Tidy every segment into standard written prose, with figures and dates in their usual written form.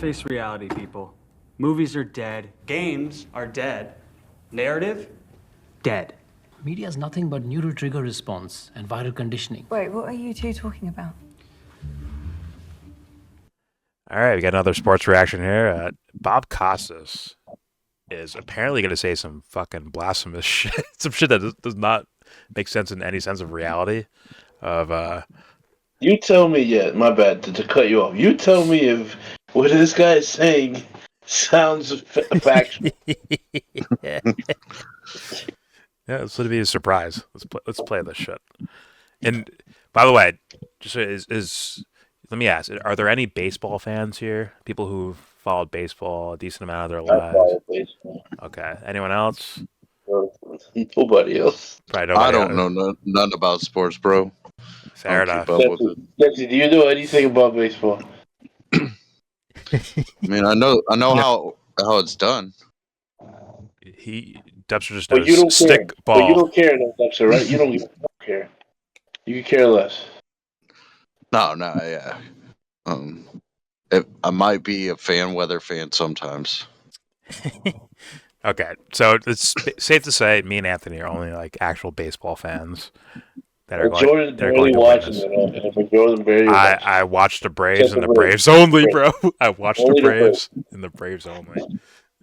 Face reality, people. Movies are dead. Games are dead. Narrative? Dead. Media is nothing but neural trigger response and viral conditioning. Wait, what are you two talking about? All right, we got another sports reaction here. Bob Costas is apparently going to say some fucking blasphemous shit, some shit that does not make sense in any sense of reality. You tell me, my bad to cut you off. You tell me if what this guy is saying sounds factual. Yeah, it's going to be a surprise. Let's play this shit. And by the way, just let me ask: are there any baseball fans here? People who've followed baseball a decent amount of their lives? Okay. Anyone else? Nobody else. Probably nobody I don't else. know none about sports, bro. Fair I don't enough. keep up with it. Jesse, do you know anything about baseball? I mean, I know how it's done. Dubster just But you knows don't stick care. ball. But you don't care, though, Dexter, right? You don't care. You can care less. No, yeah. I might be a weather fan sometimes. Okay, so it's safe to say me and Anthony are only like actual baseball fans that are Jordan's barely going to watching witness. it. Jordan barely watching. I watched the Braves Except and the the Braves. Braves only, bro. I watched Only the the Braves and the Braves only.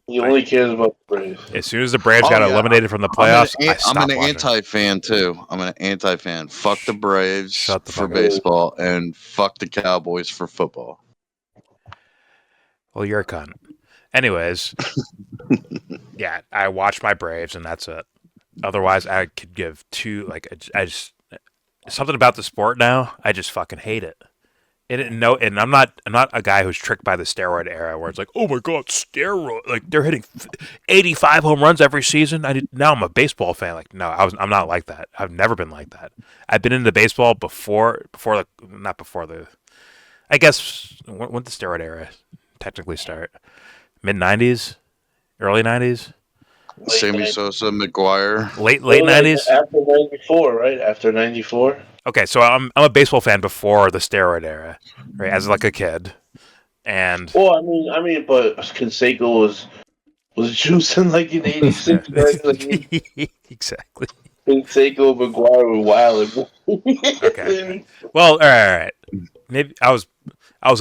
He only cares about the Braves. As soon as the Braves got eliminated from the playoffs, I stopped I'm an watching. anti-fan too. I'm an anti-fan. Fuck the Braves Shut the for fuck up. baseball and fuck the Cowboys for football. Well, you're a cunt. Anyways, yeah, I watch my Braves and that's it. Otherwise, I could give two. Like, I just something about the sport now. I just fucking hate it. And I'm not a guy who's tricked by the steroid era where it's like, oh my god, steroid, like they're hitting 85 home runs every season. Now I'm a baseball fan. Like, no, I'm not like that. I've never been like that. I've been into baseball not before the, I guess when did the steroid era technically start? Mid 90s, early 90s. Sammy Sosa, McGuire. Late 90s. After 94, right? After 94. Okay, so I'm a baseball fan before the steroid era, right? As like a kid, and Well, I mean, but Canseco was juicing like in '86. Exactly. Canseco, McGuire were wild. Okay. Well, all right. Maybe I was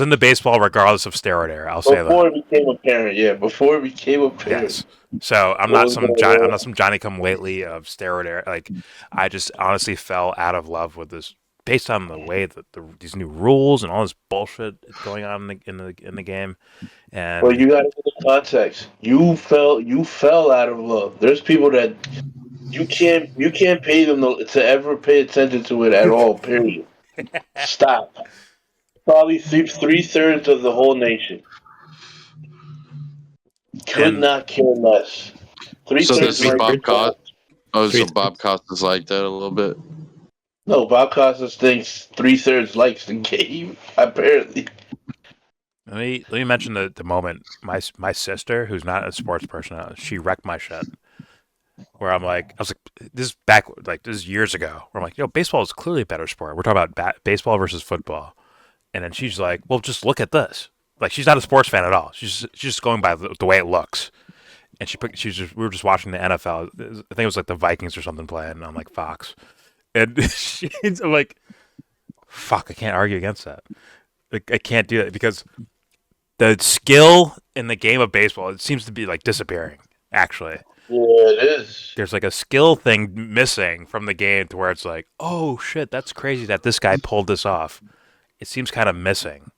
into baseball regardless of steroid era. I'll say that. Before it became apparent, yeah. Before it became apparent. Yes. So I'm not some Johnny come lately of steroid era. Like, I just honestly fell out of love with this based on the way that these new rules and all this bullshit is going on in the game. And well, you got to get the context. You fell out of love. There's people that you can't pay them to ever pay attention to it at all. Period. Stop. Probably 3/3 of the whole nation could not care less. So this is Bob Costas. Oh, so Three- Bob Costas like that a little bit. No, Bob Costas thinks 3/3 likes the game. Apparently, Let me mention the moment my sister, who's not a sports person, she wrecked my shit. Where I was like, this is years ago. Where I'm like, baseball is clearly a better sport. We're talking about baseball versus football, and then she's like, well, just look at this. Like, she's not a sports fan at all. She's just going by the way it looks. And we were just watching the NFL. I think it was like the Vikings or something playing on like Fox, and I'm like, fuck, I can't argue against that. Like, I can't do that because the skill in the game of baseball, it seems to be like disappearing. Actually, yeah, it is. there's like a skill thing missing from the game to where it's like, oh shit, that's crazy that this guy pulled this off. It seems kind of missing.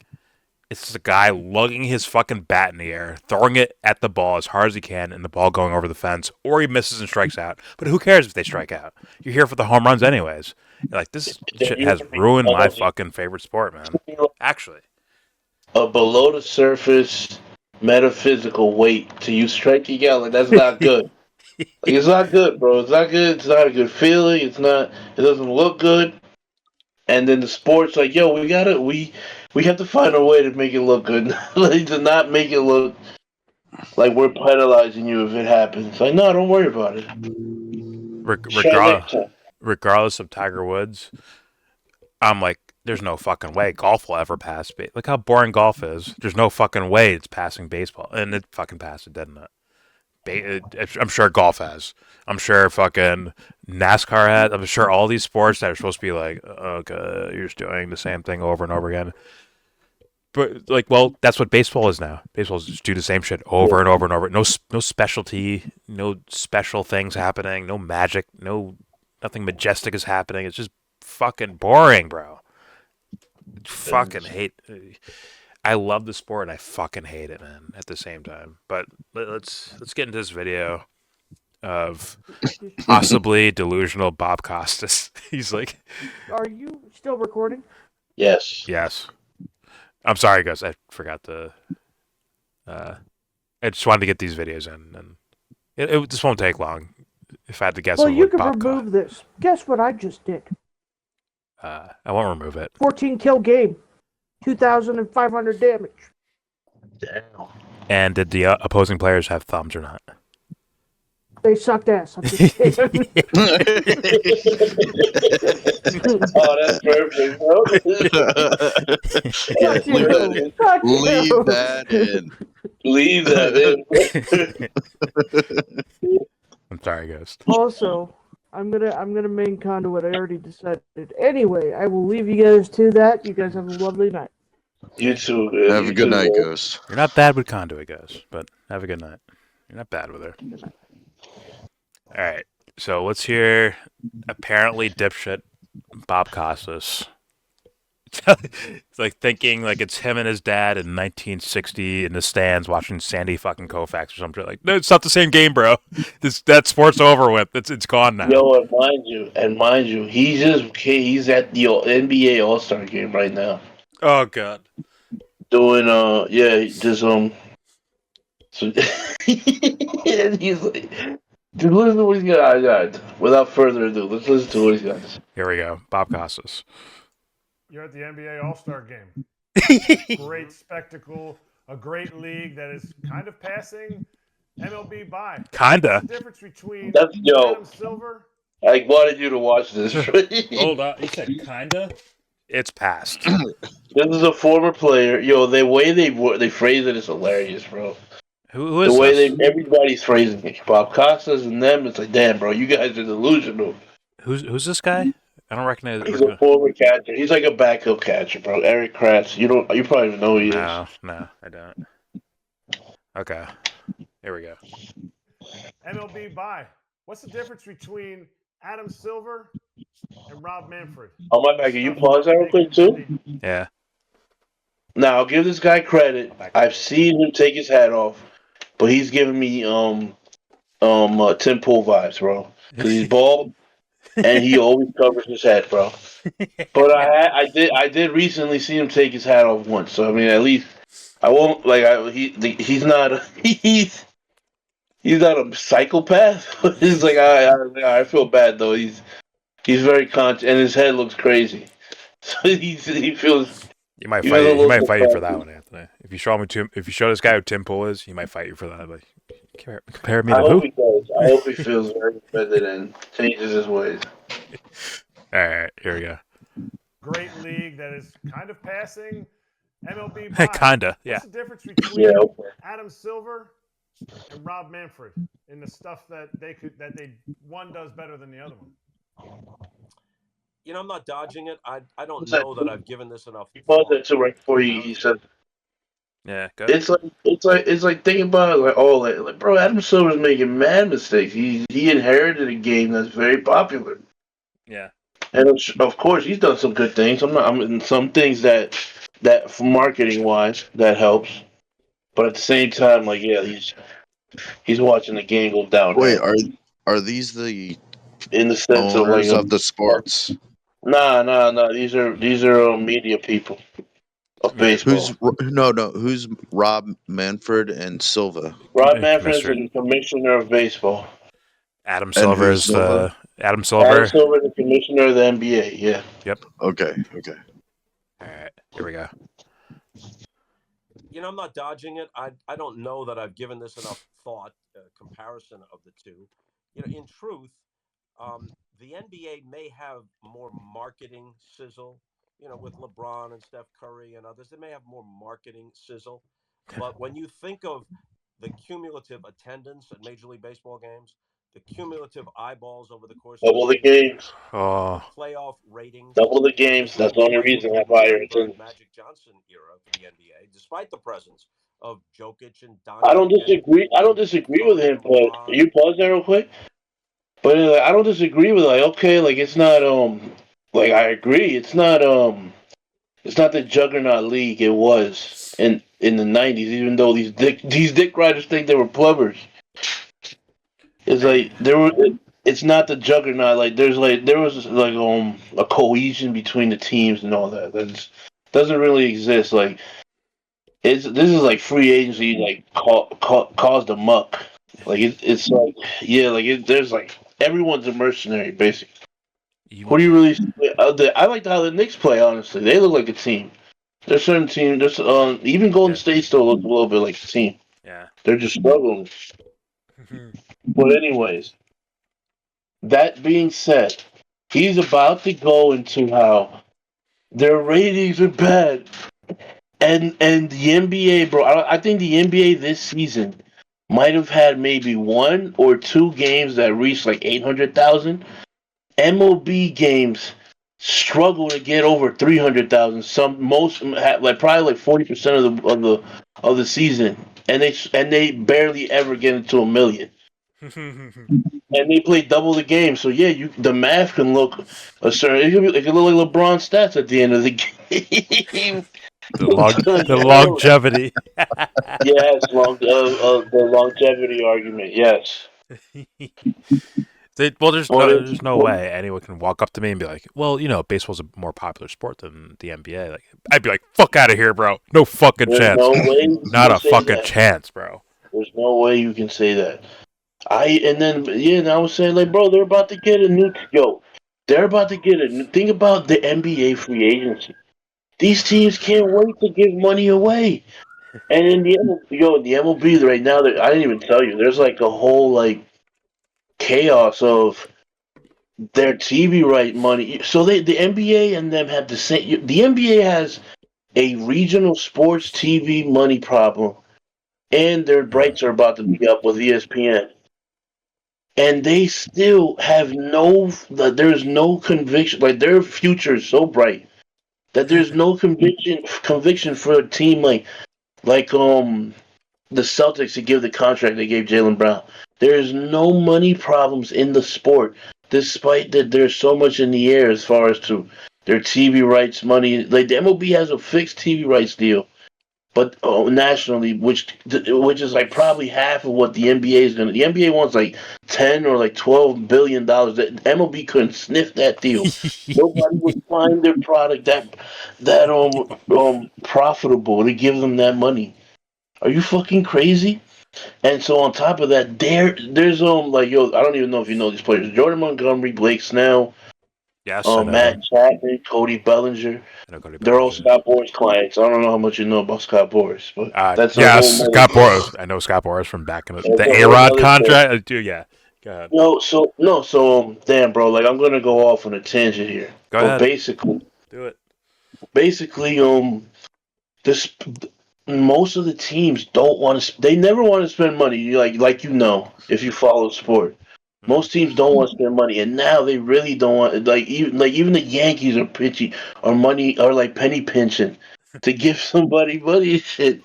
It's just a guy lugging his fucking bat in the air, throwing it at the ball as hard as he can, and the ball going over the fence, or he misses and strikes out. But who cares if they strike out? You're here for the home runs anyways. You're like, this shit has ruined my fucking favorite sport, man. Actually. A below the surface metaphysical weight to you striking out, like, that's not good. Like, it's not good, bro. It's not good. It's not a good feeling. It doesn't look good. And then the sports, like, yo, we have to find a way to make it look good. Like, to not make it look like we're penalizing you if it happens. Like, no, don't worry about it. Regardless of Tiger Woods, I'm like, there's no fucking way golf will ever pass. Look how boring golf is. There's no fucking way it's passing baseball, and it fucking passed it, didn't it? I'm sure golf has. I'm sure fucking NASCAR has. I'm sure all these sports that are supposed to be like, okay, you're just doing the same thing over and over again. But like, well, that's what baseball is now. Baseball is just do the same shit over and over and over. No specialty, no special things happening, no magic, nothing majestic is happening. It's just fucking boring, bro. Fucking hate. I love the sport and I fucking hate it, man. At the same time, but let's get into this video of possibly delusional Bob Costas. He's like, Are you still recording? Yes. yes. I'm sorry, guys. I forgot to. I just wanted to get these videos in, and it this won't take long. If I had to guess, Well, on you what can Bob remove this. Guess what I just did? I won't remove it. 14 kill game, 2,500 damage. Damn. And did the opposing players have thumbs or not? They sucked ass. I'm just kidding. Oh, that's perfect, bro. Fuck you. Fuck you. Leave that in. Leave that in. I'm sorry, guys. Also, I'm gonna main conduit. I already decided. Anyway, I will leave you guys to that. You guys have a lovely night. You too, man. Have a You good too, night, man. Ghost. You're not bad with conduit, guys, but have a good night. You're not bad with her. All right, so let's hear apparently dipshit Bob Costas. It's like thinking like it's him and his dad in 1960 in the stands watching Sandy fucking Koufax or something. Like, no, it's not the same game, bro. That sport's over with. It's gone now. Yo, and mind you, he's at the NBA All Star game right now. Oh god. Doing so and he's like, dude, listen to what he's got. Without further ado, let's listen to what he's got. Here we go. Bob Costas. You're at the NBA All-Star game. Great spectacle, a great league that is kind of passing MLB by. Kinda. What's the difference between Yo, Adam Silver? I wanted you to watch this. Hold on. You said kinda? It's past. This is a former player. Yo, the way they phrase it is hilarious, bro. Who is The way this? everybody's phrasing it, Bob Costas and them, it's like, damn, bro, you guys are delusional. Who's this guy? I don't recognize. He's a former catcher. He's like a backup catcher, bro. Eric Kratz. You probably even know who he is. No, I don't. Okay. Here we go. MLB by. What's the difference between Adam Silver and Rob Manfred? Oh my bad, can you pause that real quick too? Yeah. Now I'll give this guy credit. I've seen him take his hat off, but he's giving me Tim Pool vibes, bro. Because he's bald and he always covers his head, bro. But I did recently see him take his hat off once. So I mean, at least I won't he's not he's not a psychopath. He's like I feel bad though. He's very conscious and his head looks crazy. So he feels. You might He fight. was a He might little fight you for surprised. that one, Anthony. If you show this guy who Tim Pool is, he might fight you for that. Like, compare me to I who? hope he does. I hope he feels very offended and changes his ways. All right, here we go. Great league that is kind of passing MLB by. Kinda, yeah. What's the difference between Yeah, okay. Adam Silver and Rob Manfred in the stuff that one does better than the other one? You know, I'm not dodging it. I don't What's that? know that I've given this enough He paused thought. that too right before he said. Yeah, good. It's like thinking about it, like bro, Adam Silver's making mad mistakes. He inherited a game that's very popular, Yeah. and of course he's done some good things. I mean, some things that marketing wise that helps, but at the same time, like yeah, he's watching the game go down. Wait, are these the in the sense of like owners of the sports? Nah. These are media people of baseball. Who's Rob Manfred and Silva? Rob Manfred is Commissioner. the commissioner of baseball. Adam Silver who's is Silva? Adam Silver. Adam Silver, the commissioner of the NBA. Yeah. Okay. All right, here we go. You know, I'm not dodging it. I don't know that I've given this enough thought, comparison of the two. You know, in truth, the NBA may have more marketing sizzle, with LeBron and Steph Curry and others, they may have more marketing sizzle. But when you think of the cumulative attendance at Major League Baseball games, the cumulative eyeballs over the course of a Double the season, games. the Oh, playoff ratings, Double the you know, games. this That's is the only right reason I have within the higher Larry Bird, attendance. Magic Johnson era for the NBA, despite the presence of Jokic and I don't Doncic disagree. I don't and disagree with Curry him, and but LeBron. you pause there real quick. But I don't disagree with like okay, like it's not like I agree. It's not the juggernaut league it was in the '90s. Even though these dick riders think they were plumbers, it's man. like there were. It's not the juggernaut. Like there was like a cohesion between the teams and all that. That doesn't really exist. Like this is like free agency like caused a muck. Like it's like yeah like there's like everyone's a mercenary basically. You, Who do you really? I like how the Knicks play. Honestly, they look like a team. There's certain team. There's even Golden yeah, State still looks a little bit like a team. yeah. They're just struggling. But anyways, that being said, he's about to go into how their ratings are bad, and the NBA, bro. I think the NBA this season might have had maybe one or two games that reached like 800,000. MLB games struggle to get over 300,000. Some most like probably like 40% of the season, and they barely ever get into a million. And they play double the game, so yeah, the math can look a certain. It can look like LeBron stats at the end of the game. The Control it. longevity. Yes, the longevity argument. Yes. Well, there's Well, there's no way anyone can walk up to me and be like, well, baseball's a more popular sport than the NBA. Like, I'd be like, fuck out of here, bro. No fucking there's chance. no way you Not can a say fucking that. chance, bro. There's no way you can say that. And I was saying like, bro, they're about to get a new they're about to get a new. Think about the NBA free agency. These teams can't wait to give money away. And in the MLB right now, I didn't even tell you. There's like a whole like chaos of their TV right money. So the NBA and them have the same. The NBA has a regional sports TV money problem, and their rights are about to be up with ESPN. And they still have there's no conviction. Like their future is so bright that there's no conviction for a team like the Celtics to give the contract they gave Jalen Brown. There is no money problems in the sport, despite that there's so much in the air as far as to their TV rights money. Like the MLB has a fixed TV rights deal, but nationally, which is like probably half of what the NBA is gonna. The NBA wants like 10 or like $12 billion. The MLB couldn't sniff that deal. Nobody would find their product that profitable to give them that money. Are you fucking crazy? And so on top of that, there's like yo, I don't even know if you know these players: Jordan Montgomery, Blake Snell, Yes, I know Matt them. Chapman, Cody Bellinger. I know Cody They're all Bellinger. Scott Boras clients. I don't know how much you know about Scott Boras, but that's a Yes, whole nother. Scott Boras. I know Scott Boras from back in That's the a A whole Rod nother thing. contract. I do, yeah. Go ahead. No, so damn, bro. Like I'm gonna go off on a tangent here, Go but ahead. Do it. basically, this most of the teams don't want to. They never want to spend money. Like if you follow sport. Mhm. Most teams don't want to spend money, and now they really don't want. Even the Yankees are pitchy, or money, or like penny pinching to give somebody money and shit.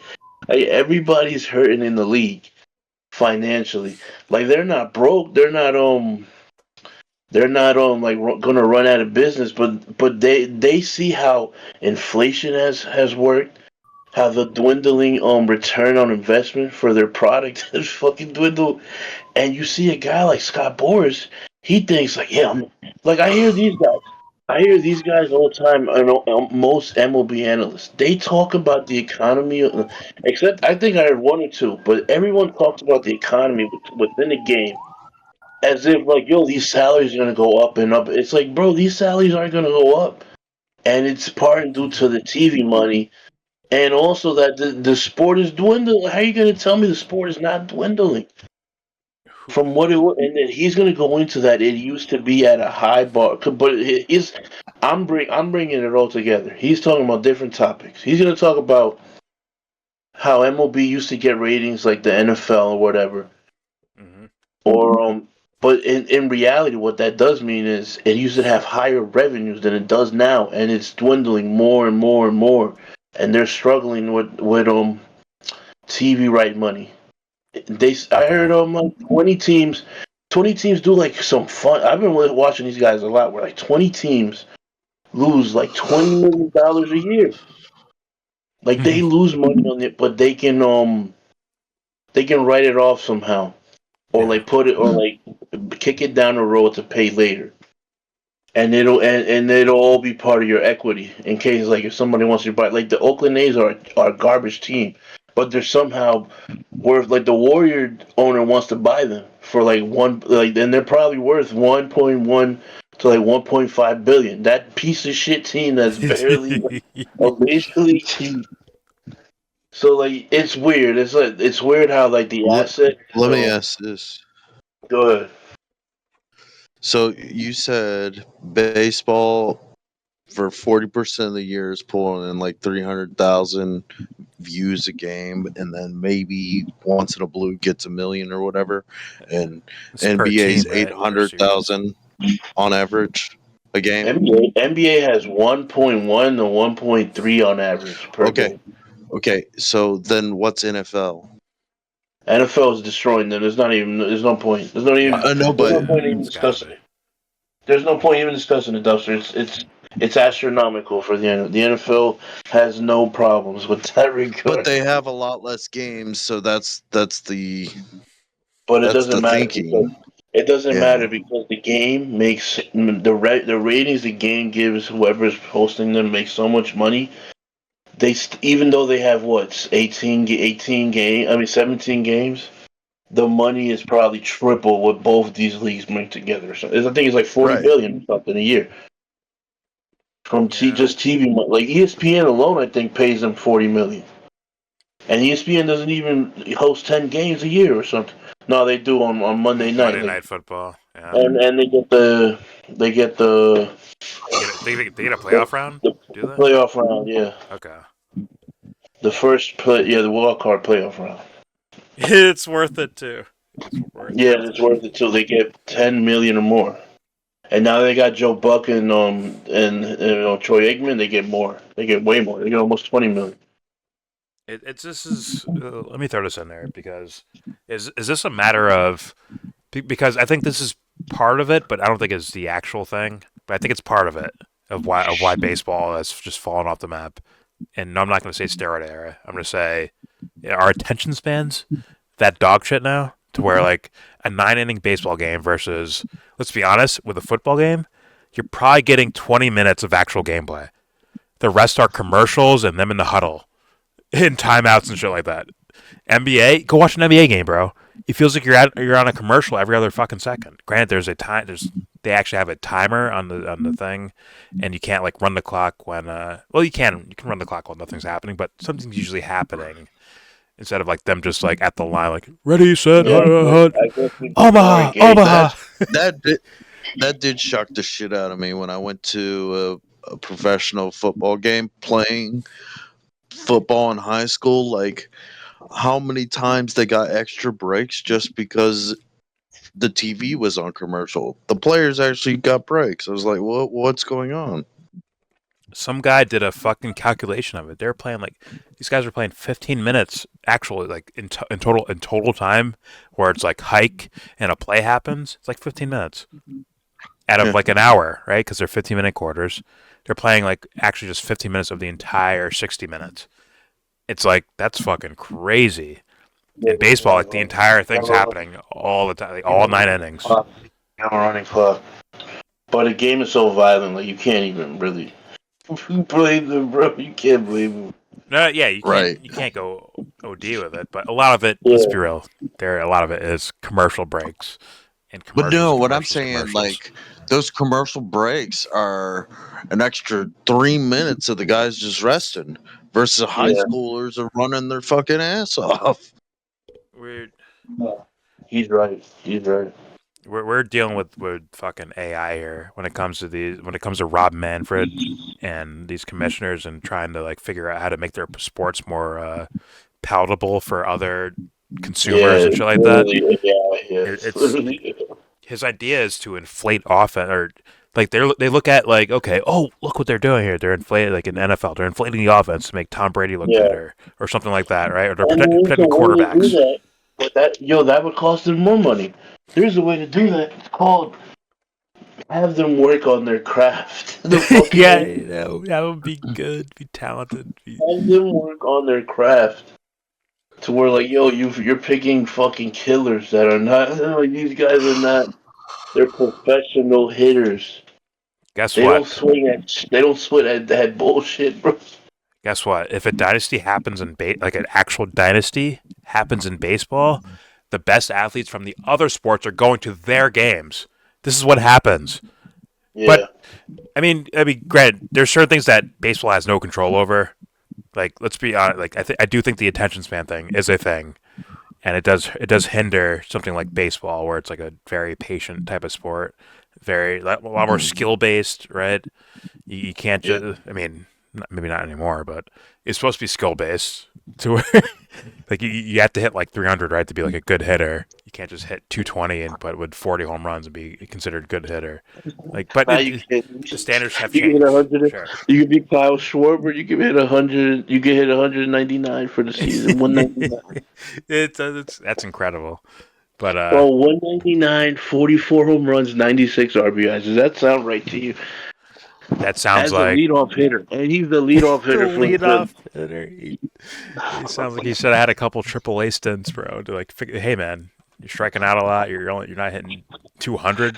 Like, everybody's hurting in the league financially. Like they're not broke. They're not like gonna run out of business. But they see how inflation has worked. How the dwindling return on investment for their product has fucking dwindled. And you see a guy like Scott Boras, he thinks like, yeah, like I hear these guys. I hear these guys all the time. I know most MLB analysts. They talk about the economy, except I think I heard one or two. But everyone talks about the economy within the game as if like, yo, these salaries are gonna go up and up. It's like, bro, these salaries aren't gonna go up, and it's part and due to the TV money, and also that the sport is dwindling. How are you gonna tell me the sport is not dwindling? from what it was, and then he's gonna go into that. It used to be at a high bar, but I'm bringing it all together. He's talking about different topics. He's gonna talk about how MLB used to get ratings like the NFL or whatever, Mm-hmm. or but in reality, what that does mean is it used to have higher revenues than it does now, and it's dwindling more and more and more, and they're struggling with TV right money. I heard like 20 teams do like some fun. I've been watching these guys a lot. Where like 20 teams lose like $20 million a year. Like they lose money on it, but they can write it off somehow, or Yeah. like put it, or like kick it down the road to pay later, and it'll all be part of your equity in case like if somebody wants to buy. Like the Oakland A's are a garbage team, but they're somehow worth like the Warrior owner wants to buy them for like and they're probably worth 1.1 to like 1.5 billion. That piece of shit team that's barely a major league team. So like it's weird. It's weird how like the Let, asset. let me ask this. Go ahead. So you said baseball for 40% of the year is pulling in like 300,000 views a game, and then maybe once in a blue gets a million or whatever, and It's per NBA's team, right? Per series. 800,000 on average a game. NBA has 1.1 to 1.3 on average per Okay, game. okay. So then what's NFL? NFL is destroying them. There's no point. Yeah. I know, There's but no point even It's gotta discussing be. it. There's no point even discussing it, Duster. It's astronomical for the NFL. The NFL has no problems with that but regard. they have a lot less games, so But it that's doesn't the matter because thinking. Yeah, the game makes the ratings the game gives whoever's hosting them makes so much money. Even though they have what 18 game, I mean 17 games, the money is probably triple what both these leagues make together. So I think it's like 40 right, billion or something a year from Yeah. just TV money. Like ESPN alone, I think pays them 40 million, and ESPN doesn't even host 10 games a year or something. No, they do on Monday night. Monday Like, Night Football. Yeah. and they get They get a playoff round. Do the they? playoff round. Yeah, Okay. the first play. Yeah, the wild card playoff round. It's worth it too. It's worth Yeah, it. it's worth it till they get 10 million or more. And now they got Joe Buck and Troy Aikman. They get more. They get way more. They get almost 20 million. It's this is. Let me throw this in there because is this a matter of because I think this is part of it, but I don't think it's the actual thing. But I think it's part of it of why baseball has just fallen off the map. And no, I'm not going to say steroid era. I'm going to say our attention spans that dog shit now to where like a 9 inning baseball game versus let's be honest with a football game, you're probably getting 20 minutes of actual gameplay. The rest are commercials and them in the huddle, in timeouts and shit like that. NBA, go watch an NBA game, bro. It feels like you're on a commercial every other fucking second. Granted, there's a time. They actually have a timer on the thing, and you can't like run the clock when well you can run the clock when nothing's happening, but something's usually happening instead of like them just like at the line like ready set Yeah, I guess we get more Omaha engaged. Omaha. that did shock the shit out of me when I went to a professional football game playing football in high school. Like how many times they got extra breaks just because the TV was on commercial. The players actually got breaks. I was like, what's going on? Some guy did a fucking calculation of it. They were playing like these guys were playing 15 minutes actually like in total time where it's like hike and a play happens. It's like 15 minutes out of Yeah. like an hour, right? Because they're 15-minute quarters. They're playing like actually just 15 minutes of the entire 60 minutes. It's like that's fucking crazy. In baseball, like the entire thing's happening all the time, like, all 9 innings. I'm a running clock. But the game is so violent, like you can't even really blame them, bro. You can't blame them. No, yeah, you Right. can't go OD with it, but a lot of it, let's Yeah. be real, a lot of it is commercial breaks and But commercials, no, what I'm commercials, saying, commercials. like those commercial breaks are an extra 3 minutes of the guys just resting versus high Yeah. schoolers are running their fucking ass off. Weird. He's right. He's right. We're dealing with fucking AI here when it comes to Rob Manfred and these commissioners and trying to like figure out how to make their sports more palatable for other consumers Yeah, and shit like that. yeah. It's his idea is to inflate offense or like they look at like, okay, oh, look what they're doing here. They're inflating, like in NFL, they're inflating the offense to make Tom Brady look Yeah. good or something like that, right? Or they're I mean, there's protecting a way to do quarterbacks. that, but that would cost them more money. There's a way to do that. It's called have them work on their craft. The Yeah, fucking that would be good. Be talented. have them work on their craft to where like, yo, you're picking fucking killers that are not like these guys are not. They're professional hitters. Guess They don't what? swing at they don't swing at that bullshit, bro. Guess what? If a dynasty happens in like an actual dynasty happens in baseball, the best athletes from the other sports are going to their games. This is what happens. Yeah. But I mean, granted, there's certain things that baseball has no control over. Like, let's be honest. Like, I do think the attention span thing is a thing, and it does hinder something like baseball, where it's like a very patient type of sport, a lot more skill based, right? You can't just. I mean, maybe not anymore, but it's supposed to be skill based to where like you have to hit like 300, right, to be like a good hitter. You can't just hit 220 and but with 40 home runs and be considered a good hitter. Like, but Now you can the standards have you can hit changed. 100. Sure. You can be Kyle Schwarber. You can hit 100. You can hit 199 for the season. 199. That's incredible. But Bro, 199, 44 home runs, 96 RBIs. Does that sound right to you? that sounds As a like leadoff hitter, and he's the leadoff the hitter for leadoff hitter. He sounds like he should have had a couple AAA stints, bro. To like, hey man, you're striking out a lot. You're not hitting 200.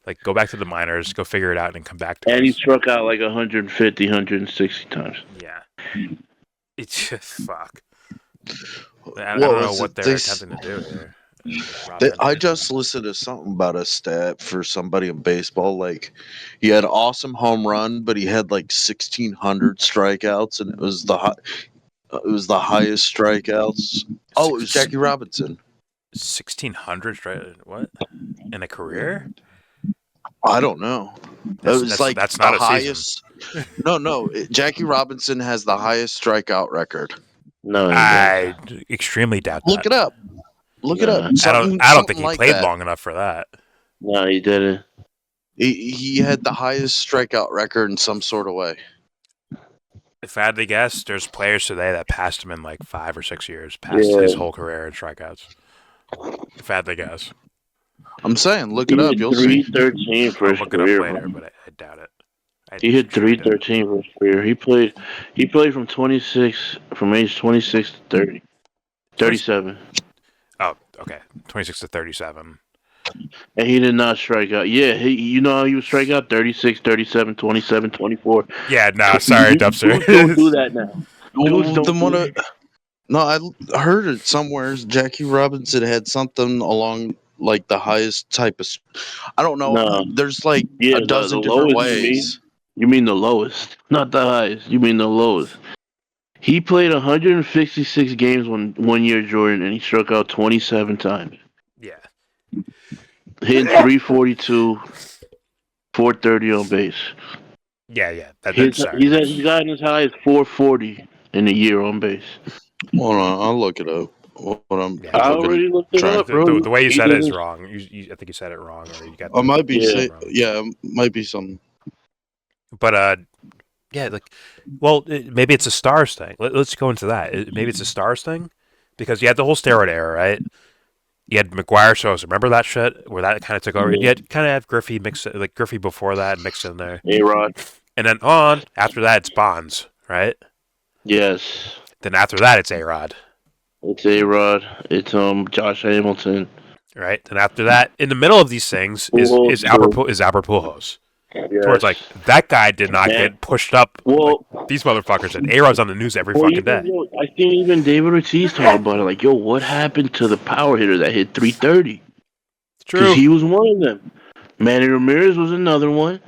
Like, go back to the minors, go figure it out, and come back to and he us. struck out like 150, 160 times. Yeah, it's just fuck. I don't know what they're attempting to do here. I just listened to something about a stat for somebody in baseball. Like, he had an awesome home run, but he had like 1,600 strikeouts, and it was the highest strikeouts. Oh, it was Jackie Robinson. 1,600 straight. What in a career? I don't know. It was like that's the not a highest. season. No. Jackie Robinson has the highest strikeout record. No, he I doesn't. extremely doubt Look that. it up. Look it up. I don't Something think he like played that. long enough for that. No, he didn't. He had the highest strikeout record in some sort of way. If I had to guess, there's players today that passed him in like 5 or 6 years, past his whole career in strikeouts. If I had to guess. I'm saying, look He it up. hit You'll see. 313 for I'll his look it up career, later, bro. but I doubt it. He hit extremely doubt it. 313 for his career. He played from age 26 to 30. 37. Oh, okay. 26 to 37. And he did not strike out. Yeah, you know how he would strike out? 36, 37, 27, 24. Yeah, no, sorry, Dubster. Dudes don't do that now. Dudes don't do that. No, I heard it somewhere. Jackie Robinson had something along like the highest type of. I don't know. No. There's like Yeah, a dozen different ways. You mean the lowest, not the highest. You mean the lowest. He played 156 games one year, Jordan, and he struck out 27 times. Yeah. Hitting 342, 430 on base. Yeah. He's gotten as high as 440 in a year on base. Hold on, I'll look it up. I already looked it up, bro. The way you said it is wrong. I think you said it wrong, or you got. I might be wrong. Might be something. But yeah, like, well, maybe it's a stars thing. Let's go into that. Maybe it's a stars thing, because you had the whole steroid era, right? You had McGuire, Sosa. Remember that shit where that kind of took over. You had kind of have Griffey Griffey before that mixed in there. A-Rod. And then after that, it's Bonds, right? Yes. Then after that, it's A-Rod. It's A-Rod. It's Josh Hamilton. Right. Then after that, in the middle of these things is Albert Pujols. Yes. Towards like that guy did not get pushed up. Well, like these motherfuckers and A-Rod's on the news every fucking day. I think even David Ortiz talked about it. Like, yo, what happened to the power hitter that hit 330? True. Because he was one of them. Manny Ramirez was another one.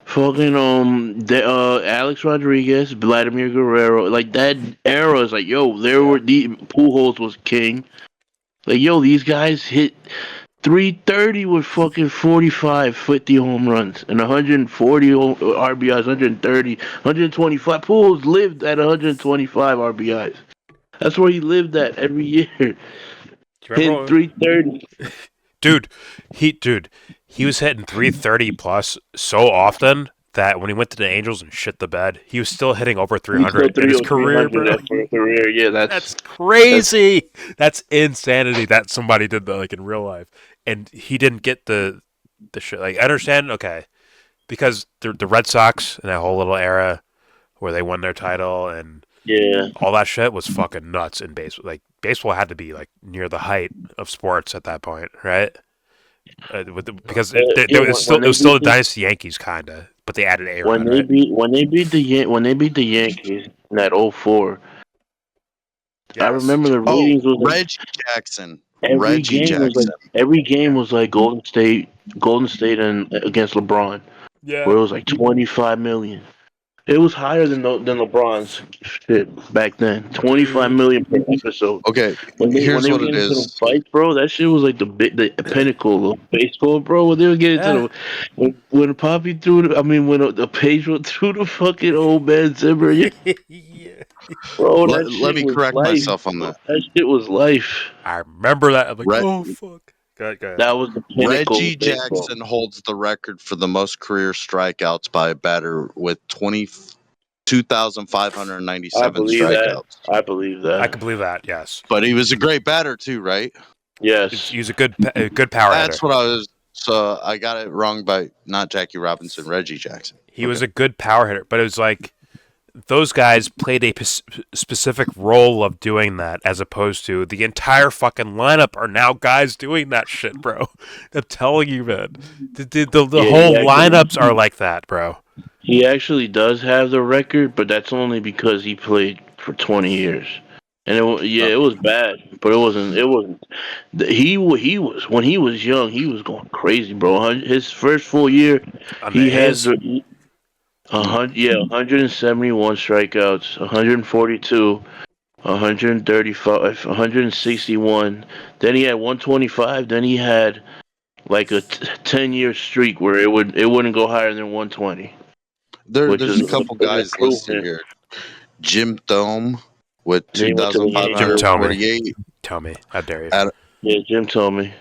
Fucking Alex Rodriguez, Vladimir Guerrero, like that era is like, yo, there were the Pujols was king. Like, yo, these guys hit 330 with fucking 45, 50 home runs and 140 RBIs, 130, 125. Pujols lived at 125 RBIs. That's where he lived at every year. Do you Hitting remember? 330. Dude, he was hitting 330 plus so often that when he went to the Angels and shit the bed, he was still hitting over He's still 300 in his career, 300 bro. for a career. Yeah, That's crazy. That's insanity that somebody did that like in real life, and he didn't get the shit. Like I understand, okay, because the Red Sox in that whole little era where they won their title and yeah. all that shit was fucking nuts in baseball. Like baseball had to be like near the height of sports at that point, right? Because Yeah, it was still a dynasty Yankees kinda, but they added A-Rod, right? when they beat the Yankees in that '04. I Yes. remember the Oh, ratings was like Reggie Jackson. Reggie every Jackson. game was like Golden State and against LeBron, Yeah. where it was like 25 million. It was higher than LeBron's shit back then. 25 Dude. million per episode. Okay, When here's they were what it getting into the is. fights, bro, that shit was like the pinnacle of baseball, bro. When they were getting Yeah. to when Poppy when the page went through the fucking old man Zimmer, yeah, Yeah. bro, that Let shit me was correct life. myself on that. That shit was life. I remember that. I'm like, Re- oh fuck. Go ahead. That was the pinnacle Reggie of baseball. Jackson holds the record for the most career strikeouts by a batter with 22,597 strikeouts. I believe I that. can believe that. Yes. But he was a great batter too, right? Yes. He was a good power hitter. That's what I was. So I got it wrong by not Jackie Robinson, Reggie Jackson. He was a good power hitter, but it was like those guys played a specific role of doing that, as opposed to the entire fucking lineup are now guys doing that shit, bro. I'm telling you, man. The whole lineups are like that, bro. He actually does have the record, but that's only because he played for 20 years. And it was bad, but it wasn't. It wasn't. He was when he was young. He was going crazy, bro. His first full year, On the he had A's, 171 strikeouts, 142, 135, 161. Then he had 125. Then he had like a 10-year streak where it wouldn't go higher than 120. There's a couple An guys listed improvement. here. Jim Thome with Then he went to the Yankees. 2,548. tell me, how dare you? Yeah, Jim told me.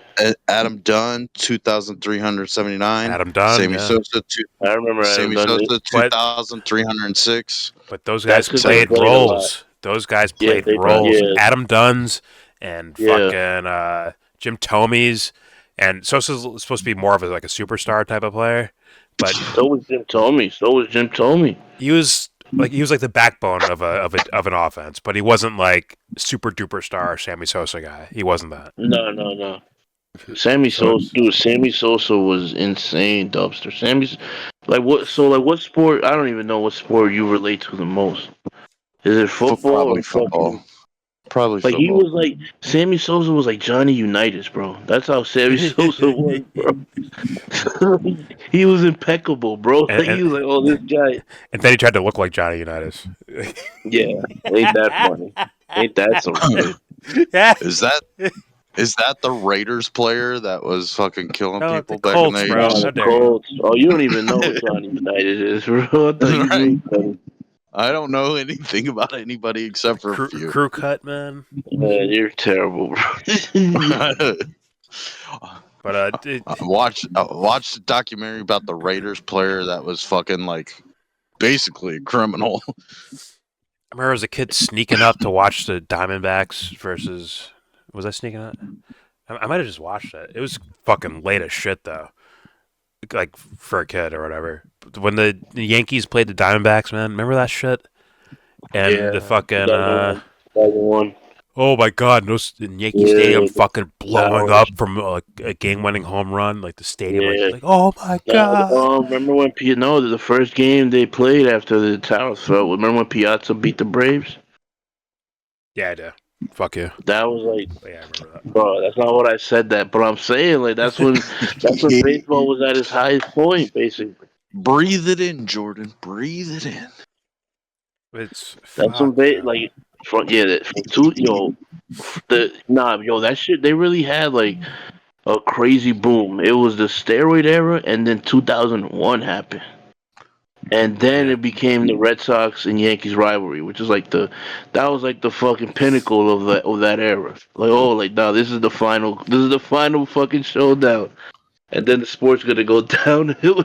Adam Dunn, 2,379. Adam Dunn, Sammy yeah. Sosa, I remember Adam Sammy Dunn. Sosa, 2,306. But those That's guys 'cause they played played a lot. roles. Those guys Yeah, played they roles. yeah. Adam Dunn's and Yeah. fucking Jim Tomey's, and Sosa's supposed to be more of like a superstar type of player, but So was Jim Tomey. he was like the backbone of an offense, but he wasn't like super duper star Sammy Sosa guy. He wasn't that. No. Sammy Sosa was insane, Dubster. What sport? I don't even know what sport you relate to the most. Is it football Probably or football. fucking? Probably Like he football. was like Sammy Sosa was like Johnny Unitas, bro. That's how Sammy Sosa was, bro. He was impeccable, bro. And, Like he was like, oh, this guy. and then he tried to look like Johnny Unitas. Yeah, ain't that funny? Ain't that some shit? Yeah. Is that the Raiders player that was fucking killing No, people the back Colts, in the bro. 80s? How dare you? Colts. Oh, you don't even know what Johnny Unitas is, bro. I thought you Right. knew. Buddy. I don't know anything about anybody except for a few. Crew cut, man. Man, you're terrible, bro. But watch the documentary about the Raiders player that was fucking like basically a criminal. I remember as a kid sneaking up to watch the Diamondbacks versus. Was I sneaking up? I might have just watched it. It was fucking late as shit though. Like for a kid or whatever. When the Yankees played the Diamondbacks, man, remember that shit? And the fucking 2001. oh my god, in Yankee Stadium fucking blowing up from a game-winning home run, like the stadium, like oh my god. Remember when the first game they played after the towers fell? Remember when Piazza beat the Braves? Yeah, I do. Fuck you. That was like, Yeah, I remember that. bro. That's not what I said. But I'm saying like that's when baseball was at its highest point, basically. Breathe it in, Jordan. Breathe it in. It's That's fuck, man. like From two, that shit. They really had like a crazy boom. It was the steroid era, and then 2001 happened, and then Yeah. it became the Red Sox and Yankees rivalry, which is like that was like the fucking pinnacle of that era. Like, oh, like now this is the final fucking showdown, and then the sport's gonna go downhill.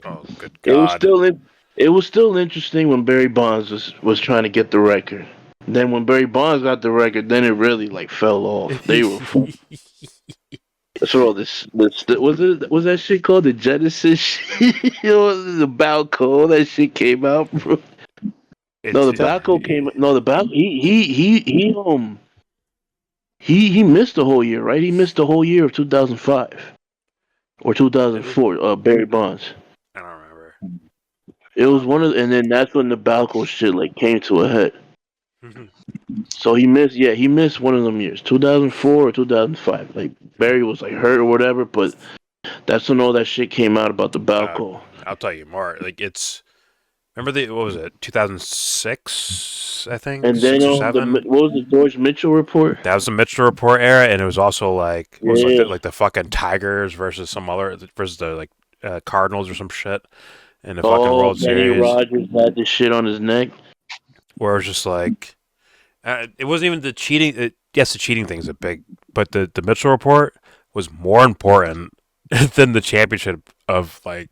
Oh, good It was God. still in, it was still interesting when Barry Bonds was trying to get the record. Then when Barry Bonds got the record, then it really like fell off. They were that's what all this was that shit called the Genesis shit? The Balco that shit came out, bro. No, it's the Balco came. No, the Balco. He missed the whole year, right? He missed the whole year of 2005 or did he? 2004. Barry Bonds. I don't remember. It was and then that's when the Balco shit like came to a head. Mhm. So he missed, yeah, he missed one of them years, 2004 or 2005. Like Barry was like hurt or whatever, but that's when all that shit came out about the uh, Balco. I'll tell you more. Like it's remember what was it? 2006, I think, And then 6 or 7. what was the George Mitchell report? That was the Mitchell Report era, and it was also like what was it, Yeah. like the fucking Tigers versus some other versus the like Cardinals or some shit in the fucking Oh, World Kenny Series, Rogers had this shit on his neck. where it was just like it wasn't even the cheating. Yes, the cheating thing is a big, but the Mitchell Report was more important than the championship of like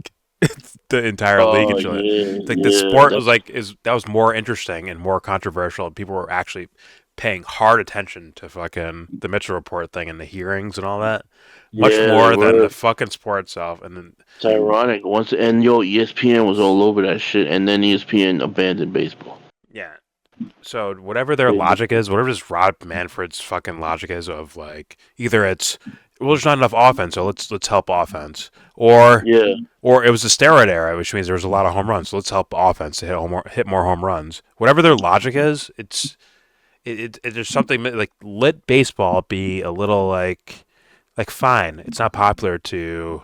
the entire league Oh and shit. yeah, Like the yeah. sport was like that was more interesting and more controversial, and people were actually paying hard attention to fucking the Mitchell Report thing and the hearings and all that, much Yeah, they more than were. the fucking sport itself. And then It's ironic. ESPN was all over that shit, and then ESPN abandoned baseball. yeah. So whatever their logic is, whatever this Rob Manfred's fucking logic is of like either it's well there's not enough offense, so let's help offense, Yeah, or it was the steroid era, which means there was a lot of home runs, so let's help offense to hit more home runs. Whatever their logic is, there's something like let baseball be a little like fine. It's not popular to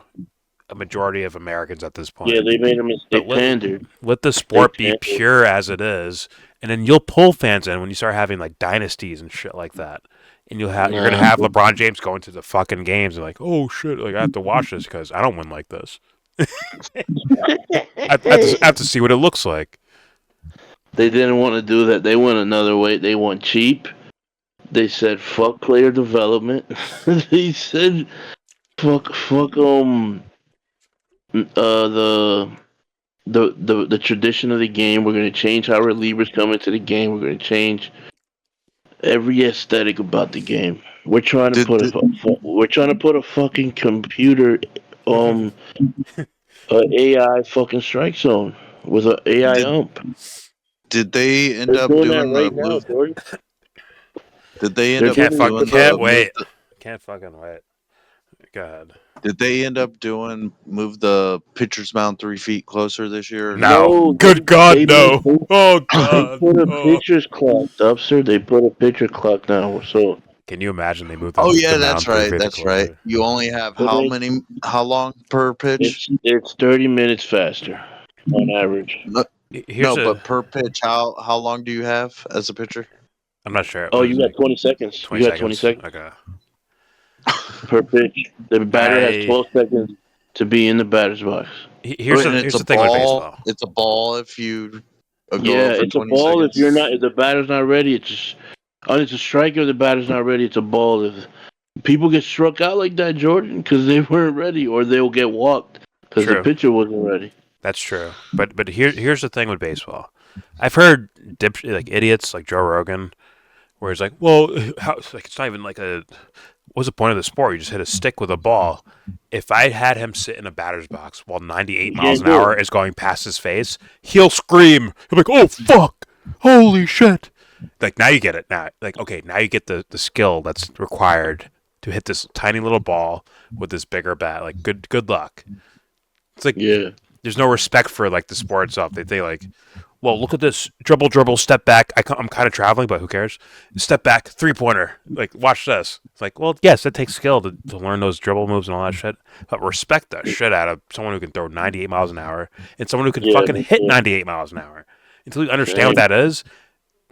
a majority of Americans at this yeah. point, They made a but mistake. Pandered. let the They sport be pandered. pure as it is, and then you'll pull fans in when you start having like dynasties and shit like that. And you're gonna Nah. have LeBron James going to the fucking games and like, oh shit, like I have to watch this because I don't win like this. I have to see what it looks like. They didn't want to do that. They went another way. They went cheap. They said fuck player development. They said fuck the the tradition of the game. We're gonna change how relievers come into the game. We're gonna change every aesthetic about the game. Did, did We're trying to put a fucking computer AI fucking strike zone with a AI did ump. did they end They're up doing that doing the right now, move? Jordan. Did they end They're up doing it with doing the Can't the move? wait. Can't fucking wait. Go ahead. Did they end up doing move the pitcher's mound 3 feet closer this year or no? No. no. Good God, They no. Oh they God. put a Oh. pitcher's clock up, sir. They put a pitcher clock now. So Can you imagine they moved Oh the yeah, that's mound three right. feet That's right. closer? You only have they make how long per pitch? it's 30 minutes faster on average. No, Here's no, a. but per pitch, how long do you have as a pitcher? I'm not sure. Oh, What you is it, got like 20 seconds. 20 You got 20 seconds? seconds Okay. per pitch. The batter has I 12 seconds to be in the batter's box. here's And the it's here's a the thing with ball. baseball. It's a ball if you go Yeah, over it's a 20 ball if seconds. you're not if the batter's not ready. It's a strike if the batter's not ready. It's a ball if people get struck out like that, Jordan, because they weren't ready, or they'll get walked because the True. pitcher wasn't ready. That's true. But here's the thing with baseball. I've heard like idiots like Joe Rogan where he's like, well, how, like it's not even like a what's the point of the sport? You just hit a stick with a ball. If I had him sit in a batter's box while 98 You miles can't an do it. hour is going past his face, he'll scream. He'll be like, "Oh fuck! Holy shit!" Like now you get it. Now, like okay, now you get the skill that's required to hit this tiny little ball with this bigger bat. Like good luck. It's like Yeah. there's no respect for like the sport itself. They like, well, look at this dribble, step back. I'm kind of traveling, but who cares? Step back, 3-pointer. Like, watch this. It's like, well, yes, it takes skill to learn those dribble moves and all that shit, but respect the shit out of someone who can throw 98 miles an hour and someone who can Yeah, fucking that's hit it. 98 miles an hour. Until you understand what Right. that is,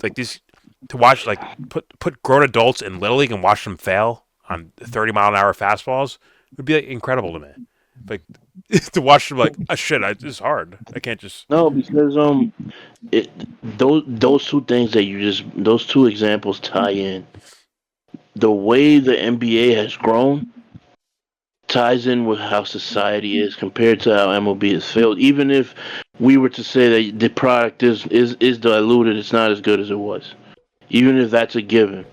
like these to watch like put grown adults in Little League and watch them fail on 30-mile-an-hour fastballs would be like, incredible to me. Like to watch them like, oh, shit, this is hard. I can't just. No, because it those two things that you just those two examples tie in. The way the NBA has grown ties in with how society is compared to how MLB has failed. Even if we were to say that the product is diluted, it's not as good as it was. Even if that's a given.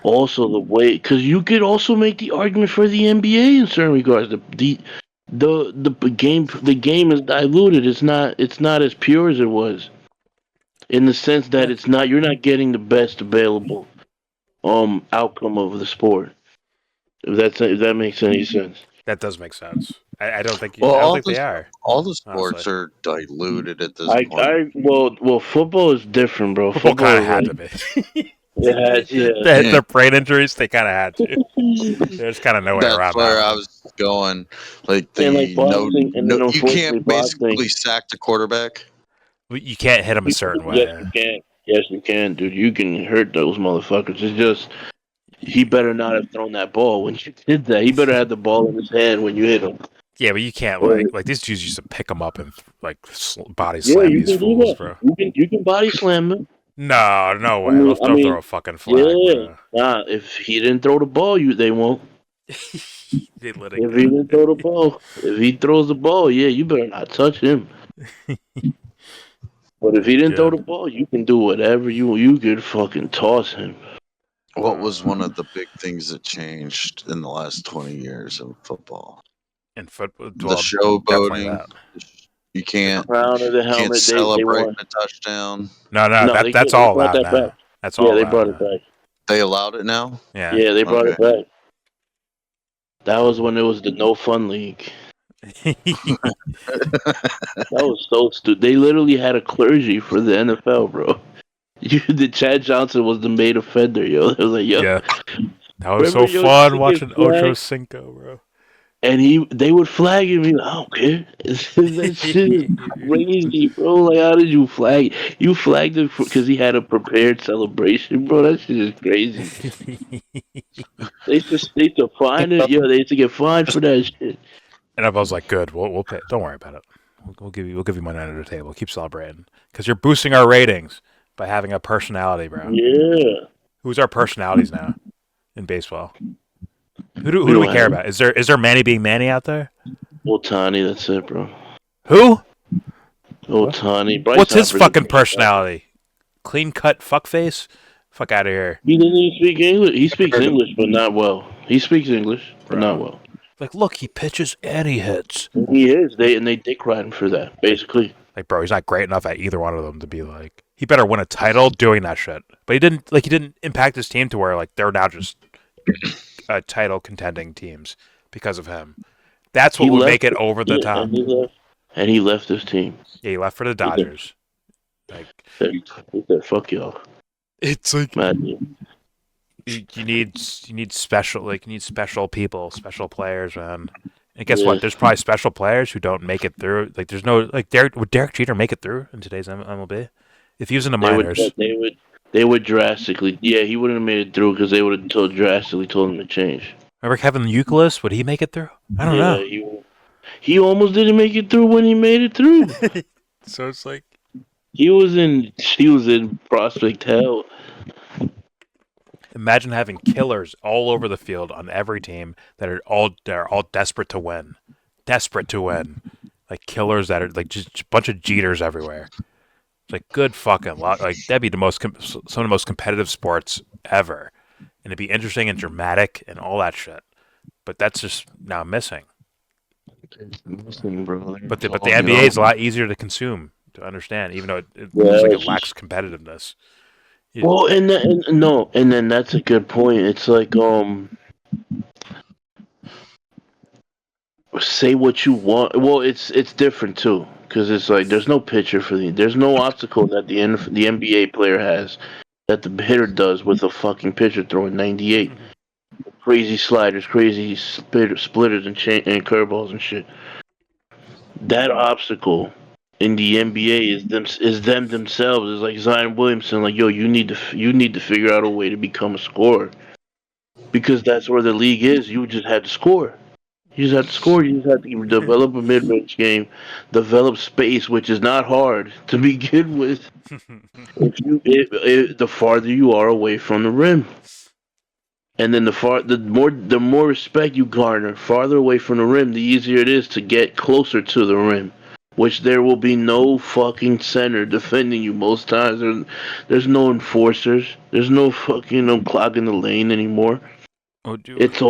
Also, the way because you could also make the argument for the NBA in certain regards. The game is diluted. It's not as pure as it was in the sense that Yeah, it's not you're not getting the best available outcome of the sport. If that makes any sense. that does make sense. I don't think Well, I don't think they are, all the honestly. sports are diluted at this I point. well football is different, bro. Football kind Football of is had like to be. it has Yeah. Their brain injuries, they kind of had to. There's kind of no way That's around that where I one. was going. Like and like the boxing, and no, then you can't unfortunately basically boxing. sack the quarterback. You can't hit them a certain Yes, way. you can. Yes, you can, dude. You can hurt those motherfuckers. It's just he better not have thrown that ball when you did that. He better have the ball in his hand when you hit him. Yeah, but you can't Or, like these dudes used to pick them up and like body yeah, slam you these can do fools, that. bro. You can body slam him. No I way. mean, I They'll throw mean, a fucking flag, yeah. bro. Nah, if he didn't throw the ball, they won't. They let If he didn't throw the ball, if he throws the ball, yeah, you better not touch him. But if he didn't throw the Good. ball, you can do whatever you could fucking toss him. What was one of the big things that changed in the last 20 years of football? In football, The well, definitely showboating. that. You The can't crown or the you can't helmet, they celebrate want. a touchdown. No, No, that's they all brought allowed that back. now. That's Yeah, all they allowed brought it now. back. They allowed it now. Yeah. Yeah, they brought Okay. it back. That was when it was the no fun league. That was so stupid. They literally had a clergy for the NFL, bro. The Chad Johnson was the main offender, yo. It was like, yo, Yeah. That was remember, so yo, used fun to get watching Ocho flagged, Cinco, bro. and they would flag him. He, I don't care. That shit is crazy, bro. Like, how did you flag? You flagged him because he had a prepared celebration, bro. That shit is crazy. They used to fine it. Yeah, they used to get fined for that shit. And I was like, "Good, we'll pay. Don't worry about it. We'll give you money under the table. Keep celebrating because you're boosting our ratings by having a personality, bro. Yeah, Who's our personalities now in baseball? we Who do we don't care have about? Is there Manny being Manny out there? Otani. That's it, bro. Who? Otani. Bryce What's his Harper's a fucking personality. personality? Clean cut fuckface? Fuck out of here, He doesn't even speak English. He speaks English, but not well. He speaks English, but not bro. well. Like, look, he pitches and he hits. He is. They dick ride him for that, basically. Like, bro, he's not great enough at either one of them to be like. He better win a title doing that shit. But he didn't. Like, he didn't impact his team to where like they're now just title contending teams because of him. That's what He would left. make it over the Yeah, top. and he left. And he left his team. Yeah, he left for the He said, Dodgers. Like, he said "Fuck y'all." it's like Man, you need special people, special players, man. And guess what? yes. There's probably special players who don't make it through. Like, there's no like would Derek Jeter make it through in today's MLB if he was in the They would. minors? They would drastically. Yeah, he wouldn't have made it through because they would have drastically told him to change. Remember Kevin Youkilis? Would he make it through? I don't Yeah, know. he almost didn't make it through when he made it through. So it's like He was in prospect hell. imagine having killers all over the field on every team that are all desperate to win, desperate to win, like killers that are like just a bunch of Jeters everywhere. It's like good fucking luck. Like that'd be some of the most competitive sports ever, and it'd be interesting and dramatic and all that shit. But that's just now missing. Listen, brother. But the NBA is a lot easier to consume to understand, even though it looks like it lacks competitiveness. Well, and then that's a good point. It's like say what you want. Well, it's different too because it's like there's no obstacle that the NBA player has that the hitter does with a fucking pitcher throwing 98. Crazy sliders, crazy splitters and curveballs and shit. That obstacle in the NBA is them themselves. It's like Zion Williamson, like yo, you need to figure out a way to become a scorer because that's where the league is. You just had to score. You just have to score. You just have to develop a mid-range game, develop space, which is not hard to begin with. The farther you are away from the rim, and then the more respect you garner, farther away from the rim, the easier it is to get closer to the rim. Which there will be no fucking center defending you most times. There's no enforcers. There's no fucking clogging the lane anymore. Oh, dude. It's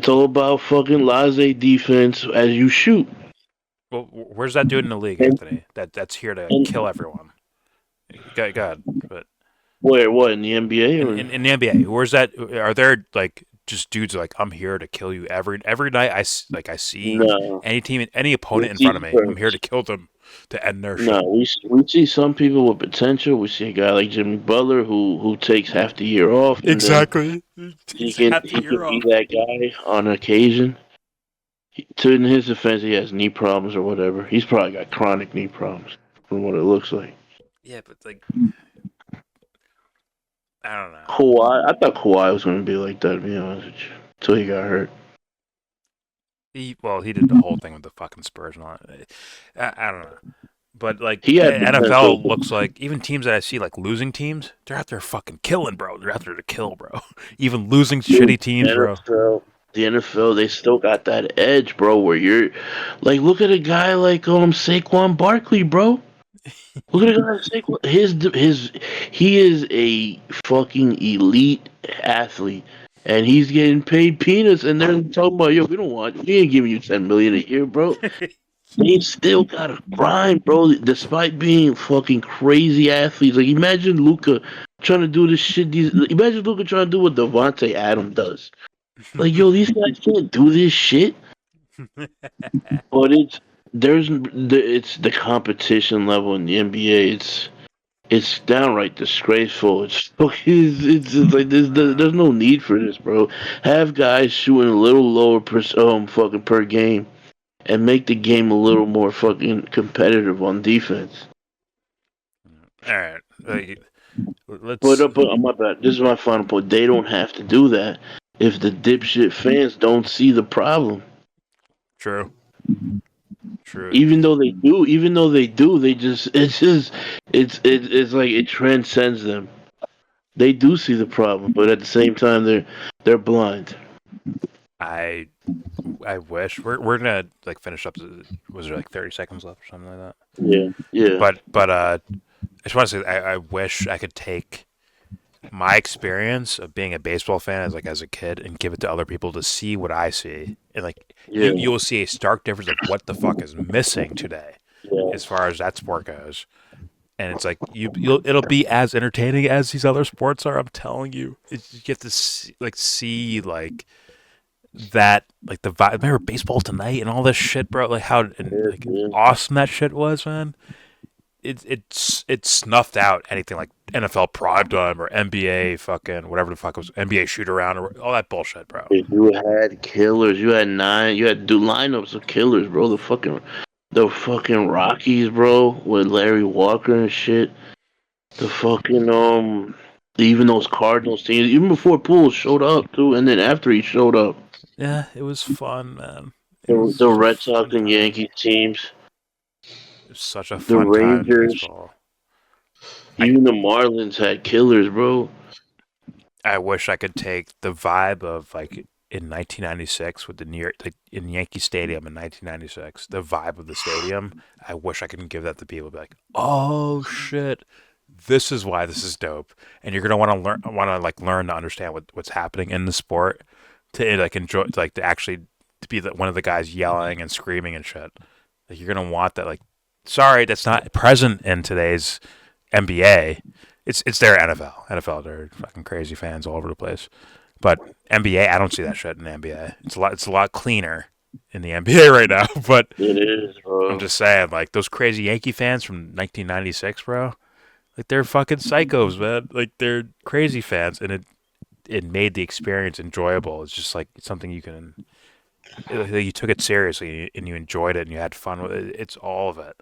all about fucking laissez defense as you shoot. Well, where's that dude in the league, And, Anthony? That's here to and kill everyone. Go ahead. But where what in the NBA or in the NBA, where's that? Are there like just dudes like I'm here to kill you every night? I see no? any team, any We opponent in front see of me. I'm here to kill them to end their no, shit. we see some people with potential. We see a guy like Jimmy Butler who takes half the year off, and then Exactly. he Takes can half the he year can be off. that guy on occasion. To in his defense, he has knee problems or whatever. He's probably got chronic knee problems from what it looks like. Yeah, but like I don't know. Kawhi, I thought Kawhi was going to be like that, to be honest with you, until he got hurt. He did the whole thing with the fucking Spurs and all that. I don't know. But like He had potential. NFL looks like even teams that I see like losing teams, they're out there fucking killing, bro. They're out there to kill, bro. Even losing shitty teams, bro. The NFL, they still got that edge, bro. Where you're like, look at a guy like Saquon Barkley, bro. Look at a guy like Saquon. He is a fucking elite athlete, and he's getting paid peanuts. And they're talking about, yo, we ain't giving you $10 million a year, bro. They still gotta grind, bro. Despite being fucking crazy athletes, like imagine Luca trying to do this shit. Imagine Luca trying to do what Devontae Adams does. Like, yo, these guys can't do this shit. But it's the competition level in the NBA. It's downright disgraceful. It's like there's no need for this, bro. Have guys shooting a little lower fucking per game, and make the game a little more fucking competitive on defense. All right, let's. But my bad. This is my final point. They don't have to do that if the dipshit fans don't see the problem. True. True. Even though they do, it's like it transcends them. They do see the problem, but at the same time, they're blind. I wish we're gonna like finish up. Was there like 30 seconds left or something like that? Yeah, yeah, But I just want to say I wish I could take my experience of being a baseball fan as a kid and give it to other people to see what I see, and like yeah, you will see a stark difference of what the fuck is missing today yeah. as far as that sport goes. And it's like it'll be as entertaining as these other sports are. I'm telling you, you get to see like that, like the vibe. Remember baseball tonight and all this shit, bro. Like how like Yeah. awesome that shit was, man. It snuffed out anything like NFL primetime or NBA fucking whatever the fuck it was, NBA shoot around or all that bullshit, bro. You had killers. You had nine. You had lineups of killers, bro. The fucking Rockies, bro, with Larry Walker and shit. The fucking even those Cardinals teams, even before Poole showed up too, and then after he showed up, Yeah, it was fun, man. It was the such a Red Sox fun and time. Yankees teams, It was such a the fun time in Rangers, baseball. even the Marlins had killers, bro. I wish I could take the vibe of like in 1996 with the New York, like in Yankee Stadium in 1996, the vibe of the stadium. I wish I could give that to people. Be like, oh shit, this is why this is dope, and you're gonna learn to understand what's happening in the sport to like enjoy, like to actually to be one of the guys yelling and screaming and shit. Like you're gonna want that. Like, sorry, that's not present in today's NBA. It's their NFL. NFL, they're fucking crazy fans all over the place. But NBA, I don't see that shit in the NBA. It's a lot cleaner in the NBA right now. But It is, I'm bro. just saying, like those crazy Yankee fans from 1996, bro. Like they're fucking psychos, man. Like they're crazy fans, and it made the experience enjoyable. It's just like something you took it seriously and you enjoyed it and you had fun with it. It's all of it.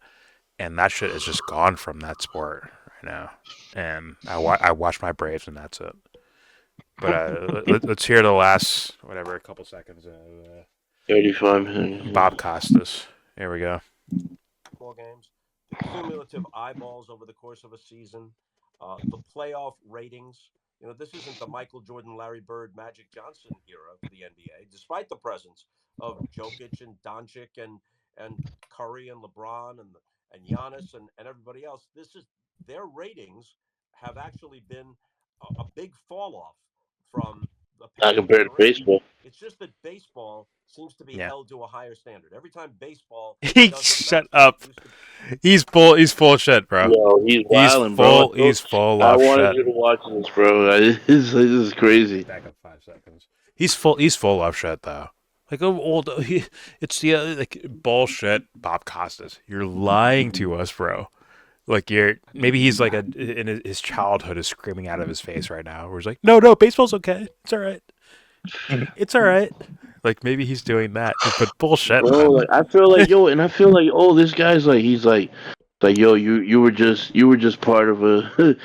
and that shit is just gone from that sport right now. And I watch my Braves, and that's it. But let's hear the last a couple seconds of 35 minutes. Bob Costas. Here we go. Ball games, the cumulative eyeballs over the course of a season, the playoff ratings. This isn't the Michael Jordan, Larry Bird, Magic Johnson era for the NBA, despite the presence of Jokic and Doncic and Curry and LeBron and Giannis and everybody else. Their ratings have actually been a big fall off from the Not past compared to generation. baseball. It's just that baseball seems to be Yeah. held to a higher standard. Every time baseball doesn't Shut match what up. it used to be. He's full of shit, bro. Yo, he's wilding, bro. He's full I of wanted shit. you to watch this, bro. This is crazy. Back up 5 seconds. He's full of shit though. Like it's the like bullshit. Bob Costas, you're lying to us, bro. Like maybe he's like in his childhood is screaming out of his face right now. Where he's like, no, baseball's okay. It's all right. It's all right. Like maybe he's doing that, but bullshit, Bro, man. like I feel like this guy's like yo, you were just part of a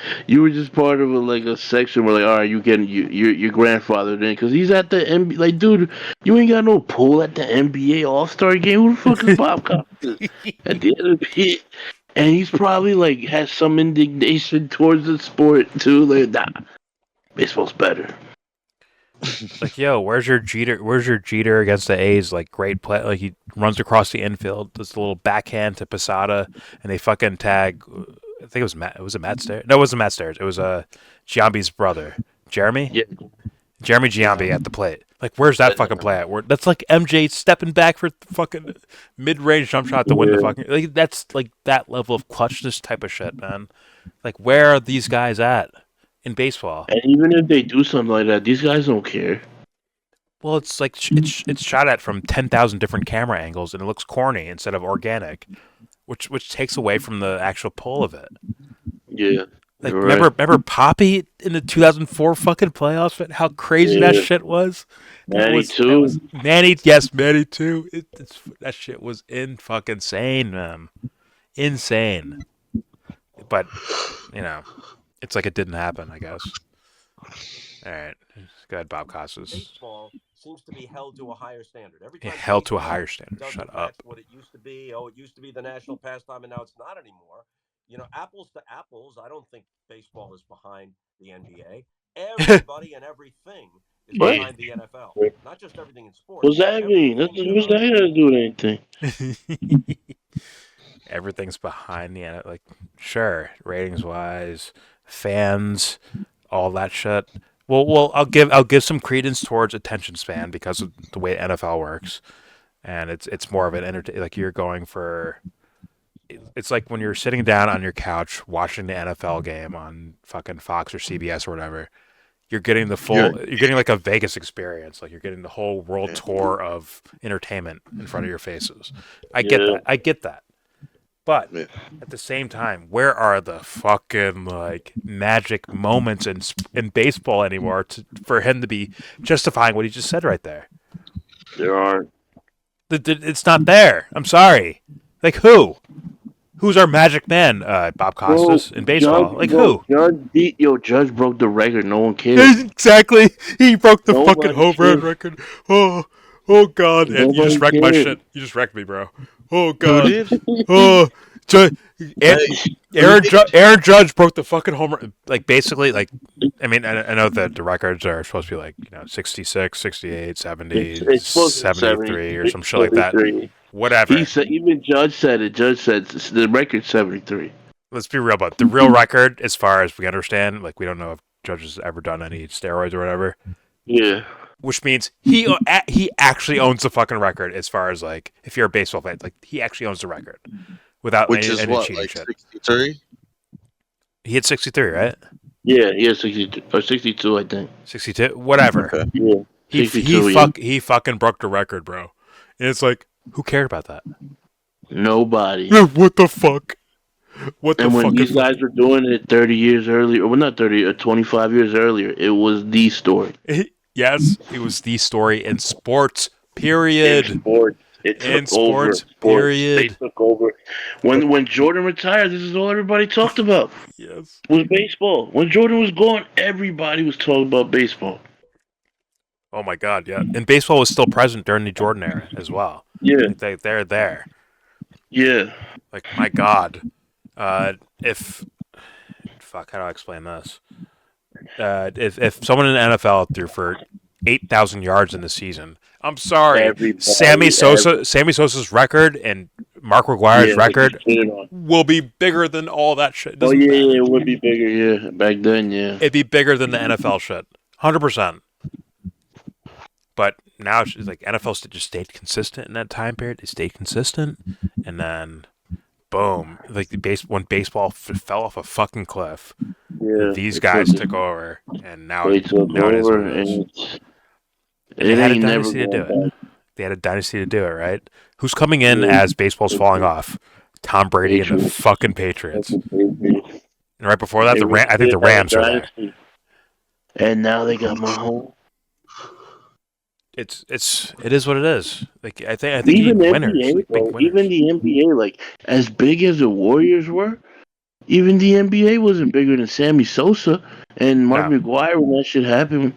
like a section where like all right, you getting your grandfather then because he's at the NBA. Like, dude, you ain't got no pull at the NBA All-Star game. Who the fuck is Bob Costas at the end of the and he's probably like has some indignation towards the sport too. Like, nah, baseball's better. Like, yo, where's your Jeter? Where's your Jeter against the A's? Like, great play. Like, he runs across the infield, does a little backhand to Posada, and they fucking tag. I think it was Matt. Was it Matt Stairs? No, it wasn't Matt Stairs. It was Giambi's brother, Jeremy. Yeah. Jeremy Giambi at the plate. Like, where's that fucking play at? That's like MJ stepping back for fucking mid-range jump shot to win the fucking. Like, that's like that level of clutchness type of shit, man. Like, where are these guys at in baseball? And even if they do something like that, these guys don't care. Well, it's like it's shot at from 10,000 different camera angles, and it looks corny instead of organic, which takes away from the actual pull of it. Yeah. Like, Right. remember Poppy in the 2004 fucking playoffs? How crazy that shit was. Manny too. Manny too. That shit was fucking insane, man. Insane. But it's like it didn't happen, I guess. All right, go ahead, Bob Costas. Baseball seems to be held to a higher standard. Every time Held to a baseball higher standard. doesn't Shut match up. what it used to be. Oh, it used to be the national pastime, and now it's not anymore. Apples to apples, I don't think baseball is behind the NBA. Everybody and everything is What? behind the NFL. Not just everything in sports. What's that mean? What's that got to do with anything? Everything's behind the end. Like, sure, ratings wise, fans, all that shit. Well, I'll give some credence towards attention span because of the way NFL works, and it's more of an like you're going for. It's like when you're sitting down on your couch watching the NFL game on fucking Fox or CBS or whatever. You're getting the full. You're getting like a Vegas experience. Like you're getting the whole world tour of entertainment in front of your faces. I get that. But at the same time, where are the fucking like magic moments in baseball anymore for him to be justifying what he just said right there? There aren't. It's not there. I'm sorry. Like who? Who's our magic man? Bob Costas in baseball. Who? Judge broke the record. No one cares. Exactly. He broke the Nobody fucking home run cares. record. Oh God. And you just wrecked my cares. shit. You just wrecked me, bro. Oh God. Oh. Aaron Judge broke the fucking home run. Like basically, like I mean, I know that the records are supposed to be like 66, 68, 70, It's supposed to be 73 or some shit like that. 73. Whatever. He said, even Judge said it. Judge said the record's 73. Let's be real about it. The real record, as far as we understand, like we don't know if Judge has ever done any steroids or whatever. Yeah. Which means he actually owns the fucking record. As far as like, if you're a baseball fan, like he actually owns the record without Which any is what, cheating like shit. 63? He hit 63, right? Yeah, he has 62 or 62, I think. 62, whatever. Okay. Yeah. He fucking broke the record, bro. And it's like, who cared about that? Nobody. What the fuck? What the And when fuck? these guys were doing it 30 years earlier, well, not 30, 25 years earlier, it was the story. Yes, it was the story in sports. Period. In sports. It In took over sports, sports. They period. took over. When Jordan retired, this is all everybody talked about Yes. was baseball. When Jordan was gone, everybody was talking about baseball. Oh my God, yeah. And baseball was still present during the Jordan era as well. Yeah, Like they're there. yeah. Like my God, if fuck, how do I explain this? If someone in the NFL threw for 8,000 yards in the season, I'm sorry, Everybody, Sammy Sosa's record and Mark yeah, McGuire's they get record shitted on. will be bigger than all that shit. It Oh doesn't yeah, matter. yeah, it would be bigger. Yeah, back then, yeah. It'd be bigger than the NFL shit, 100%. But now it's like NFL just stayed consistent in that time period. They stayed consistent, and then boom, like when baseball fell off a fucking cliff, Yeah, these it took guys took over, and they took now it is what over, it is. and And they it had a ain't never dynasty to do going it. back. They had a dynasty to do it, right? Who's coming in Yeah, as baseball's falling off? Tom Brady and the Patriots. fucking Patriots. That's the Patriots. And right before that, They really I think did the have a Rams are there. dynasty, and now they got Mahomes. It is what it is. Like I think you Even need the winners, NBA, like big bro. Even winners. the NBA, like as big as the Warriors were, even the NBA wasn't bigger than Sammy Sosa and Mark No, McGuire when that shit happened.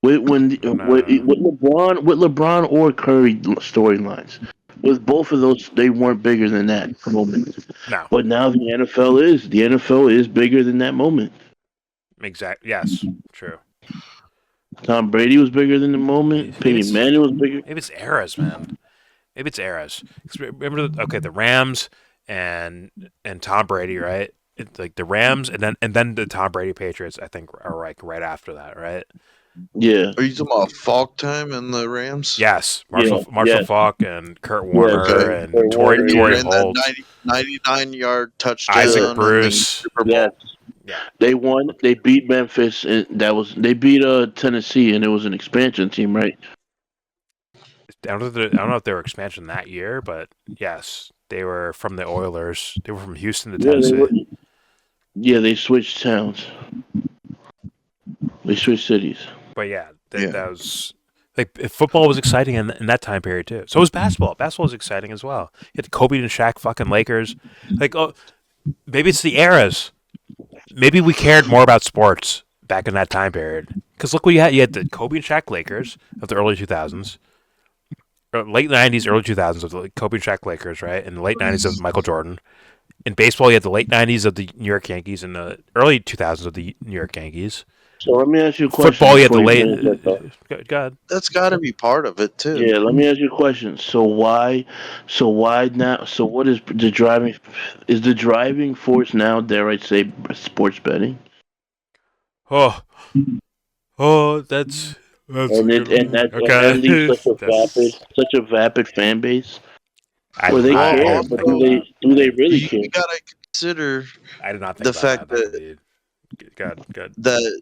no. With LeBron or Curry storylines, with both of those, they weren't bigger than that moment. No. But now the NFL is bigger than that moment. Exactly. Yes. True. Tom Brady was bigger than the moment. Maybe Peyton Manning was bigger. it's eras, man. Maybe it's eras. 'Cause remember, the Rams and Tom Brady, right? It's like the Rams and then the Tom Brady Patriots. I think are like right after that, right? Yeah, Are you talking about Falk time and the Rams? Yes, yeah, Marshall yeah, Falk and Kurt yeah. Warner Okay. and Kurt Warner, When he Torrey yeah, ran that Holt, 99-yard Isaac touchdown in the Bruce. Super yeah. Bowl. Yeah, They won. They beat Memphis, and they beat Tennessee, and it was an expansion team, right? I don't know if they were expansion that year, but yes, they were from the Oilers. They were from Houston to Yeah, they Tennessee. were. Yeah, they switched towns. They switched cities. But yeah, Yeah. that was like football was exciting in that time period too. So was basketball. Basketball was exciting as well. You had Kobe and Shaq fucking Lakers. Like, oh, maybe it's the eras. Maybe we cared more about sports back in that time period. Because look what you had. You had the Kobe and Shaq Lakers of the early 2000s, late 90s, early 2000s of the Kobe and Shaq Lakers, right? And the late 90s of Michael Jordan. In baseball, you had the late 90s of the New York Yankees and the early 2000s of the New York Yankees. So let me ask you a question. Football, you had the before late. finish that thought. Go ahead. That's got to be part of it too. Yeah, let me ask you a question. So why now? So what is the driving? Is the driving force now? Dare I say, sports betting? Oh, that's a And good one. that leaves Okay, that's. such a vapid fan base I where they Well, care, didn't but think of that. do they really You care? got to consider I did not think the about fact that. that Good. that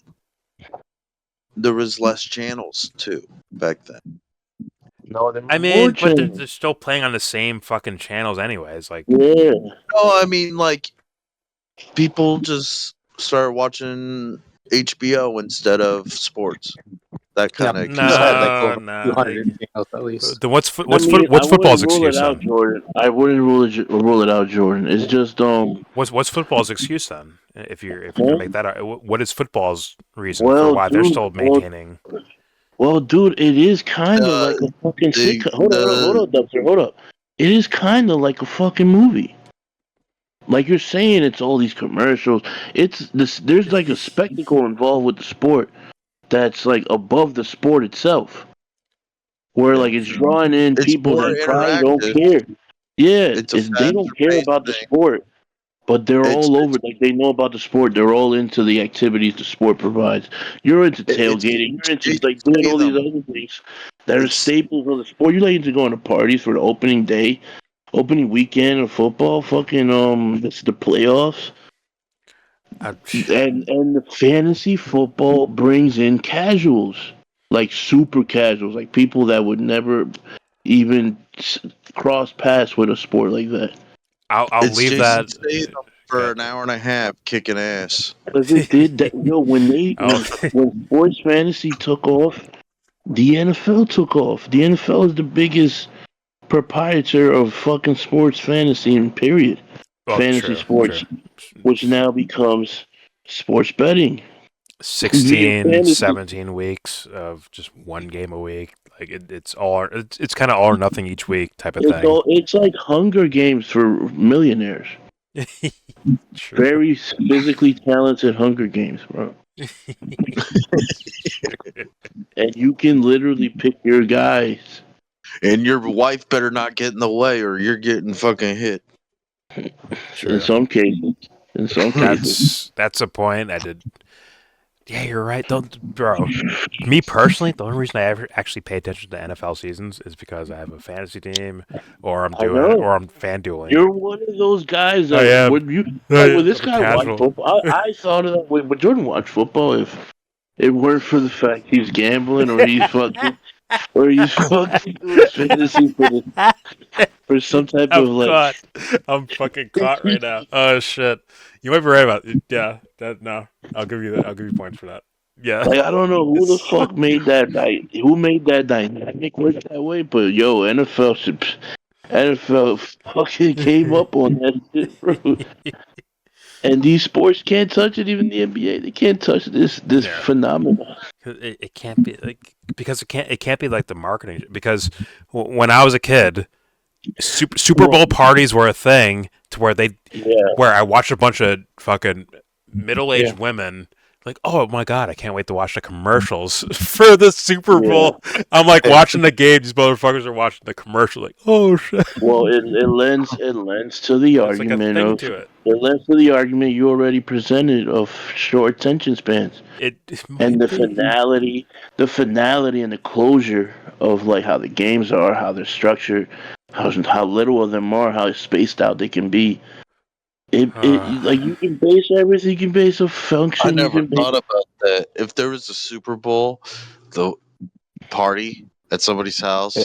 there was less channels too back then. No, there I were more mean, but they're channels. still playing on the same fucking channels, anyways. Like, Yeah. No, I mean like people just started watching HBO instead of sports. That kind of You had like no, over no. 200 channels at least. Then what's I mean, I football's wouldn't rule it excuse out, then? Jordan. I wouldn't rule it out, Jordan. It's just What's football's excuse then? If you're gonna huh? make that, what is football's reason for Well, why they're dude, still maintaining? dude, it is kind of like a fucking the sitcom. Hold up, Dubster, hold up. It is kind of like a fucking movie. Like you're saying, it's all these commercials. It's this. There's like a spectacle involved with the sport that's like above the sport itself, where like it's drawing in it's people more that probably don't interactive. care. Yeah, It's a they faster don't care paced about the thing. sport, but they're It's all it's over. Like they know about the sport. They're all into the activities the sport provides. You're into it's tailgating. You're into Jason like doing all these Statham. other things that are It's staples of the sport. You like into going to parties for the opening day, opening weekend of football. Fucking this is the playoffs. Uh, And the fantasy football brings in casuals, like super casuals, like people that would never even cross paths with a sport like that. I'll it's leave Jason that. Statham for an hour and a half kicking ass. Because it did that, I'll, when sports fantasy took off, the NFL took off. The NFL is the biggest proprietor of fucking sports fantasy and period. Well, Fantasy true, sports, which now becomes sports betting. 16, Fantasy. 17 weeks of just one game a week. Like it's kind of all or nothing each week type of thing. It's like Hunger Games for millionaires. True. Very physically talented Hunger Games, bro. And you can literally pick your guys. And your wife better not get in the way, or you're getting fucking hit. True. In some cases. That's a point. I did. Yeah, you're right. Bro. Me personally, the only reason I ever actually pay attention to NFL seasons is because I have a fantasy team, or I'm FanDueling. You're one of those guys I that am. when this I'm guy watched casual. football, I thought of that way. Would Jordan watch football if it weren't for the fact he's gambling or he's fucking doing fantasy for some type I'm of like. caught. I'm fucking caught right now. Oh shit. You might be right about it. Yeah. No. I'll give you that. I'll give you points for that. Yeah. Like I don't know who the fuck made that who made that dynamic work that way, but yo, NFL fucking came up on that shit, bro. And these sports can't touch it. Even the NBA, they can't touch this Yeah. phenomenon. It can't be like because it can't be like the marketing because when I was a kid, Super Bowl parties were a thing to where where I watched a bunch of fucking middle-aged women like, oh my god, I can't wait to watch the commercials for the Super Bowl. I'm like watching the game, these motherfuckers are watching the commercial like, oh shit. Well, it lends to the argument like to it. It lends to the argument you already presented of short attention spans. And the finality and the closure of like how the games are, how they're structured, how little of them are, how spaced out they can be. It like you can base everything. You can base a function. I never thought about that. If there was a Super Bowl, the party at somebody's house,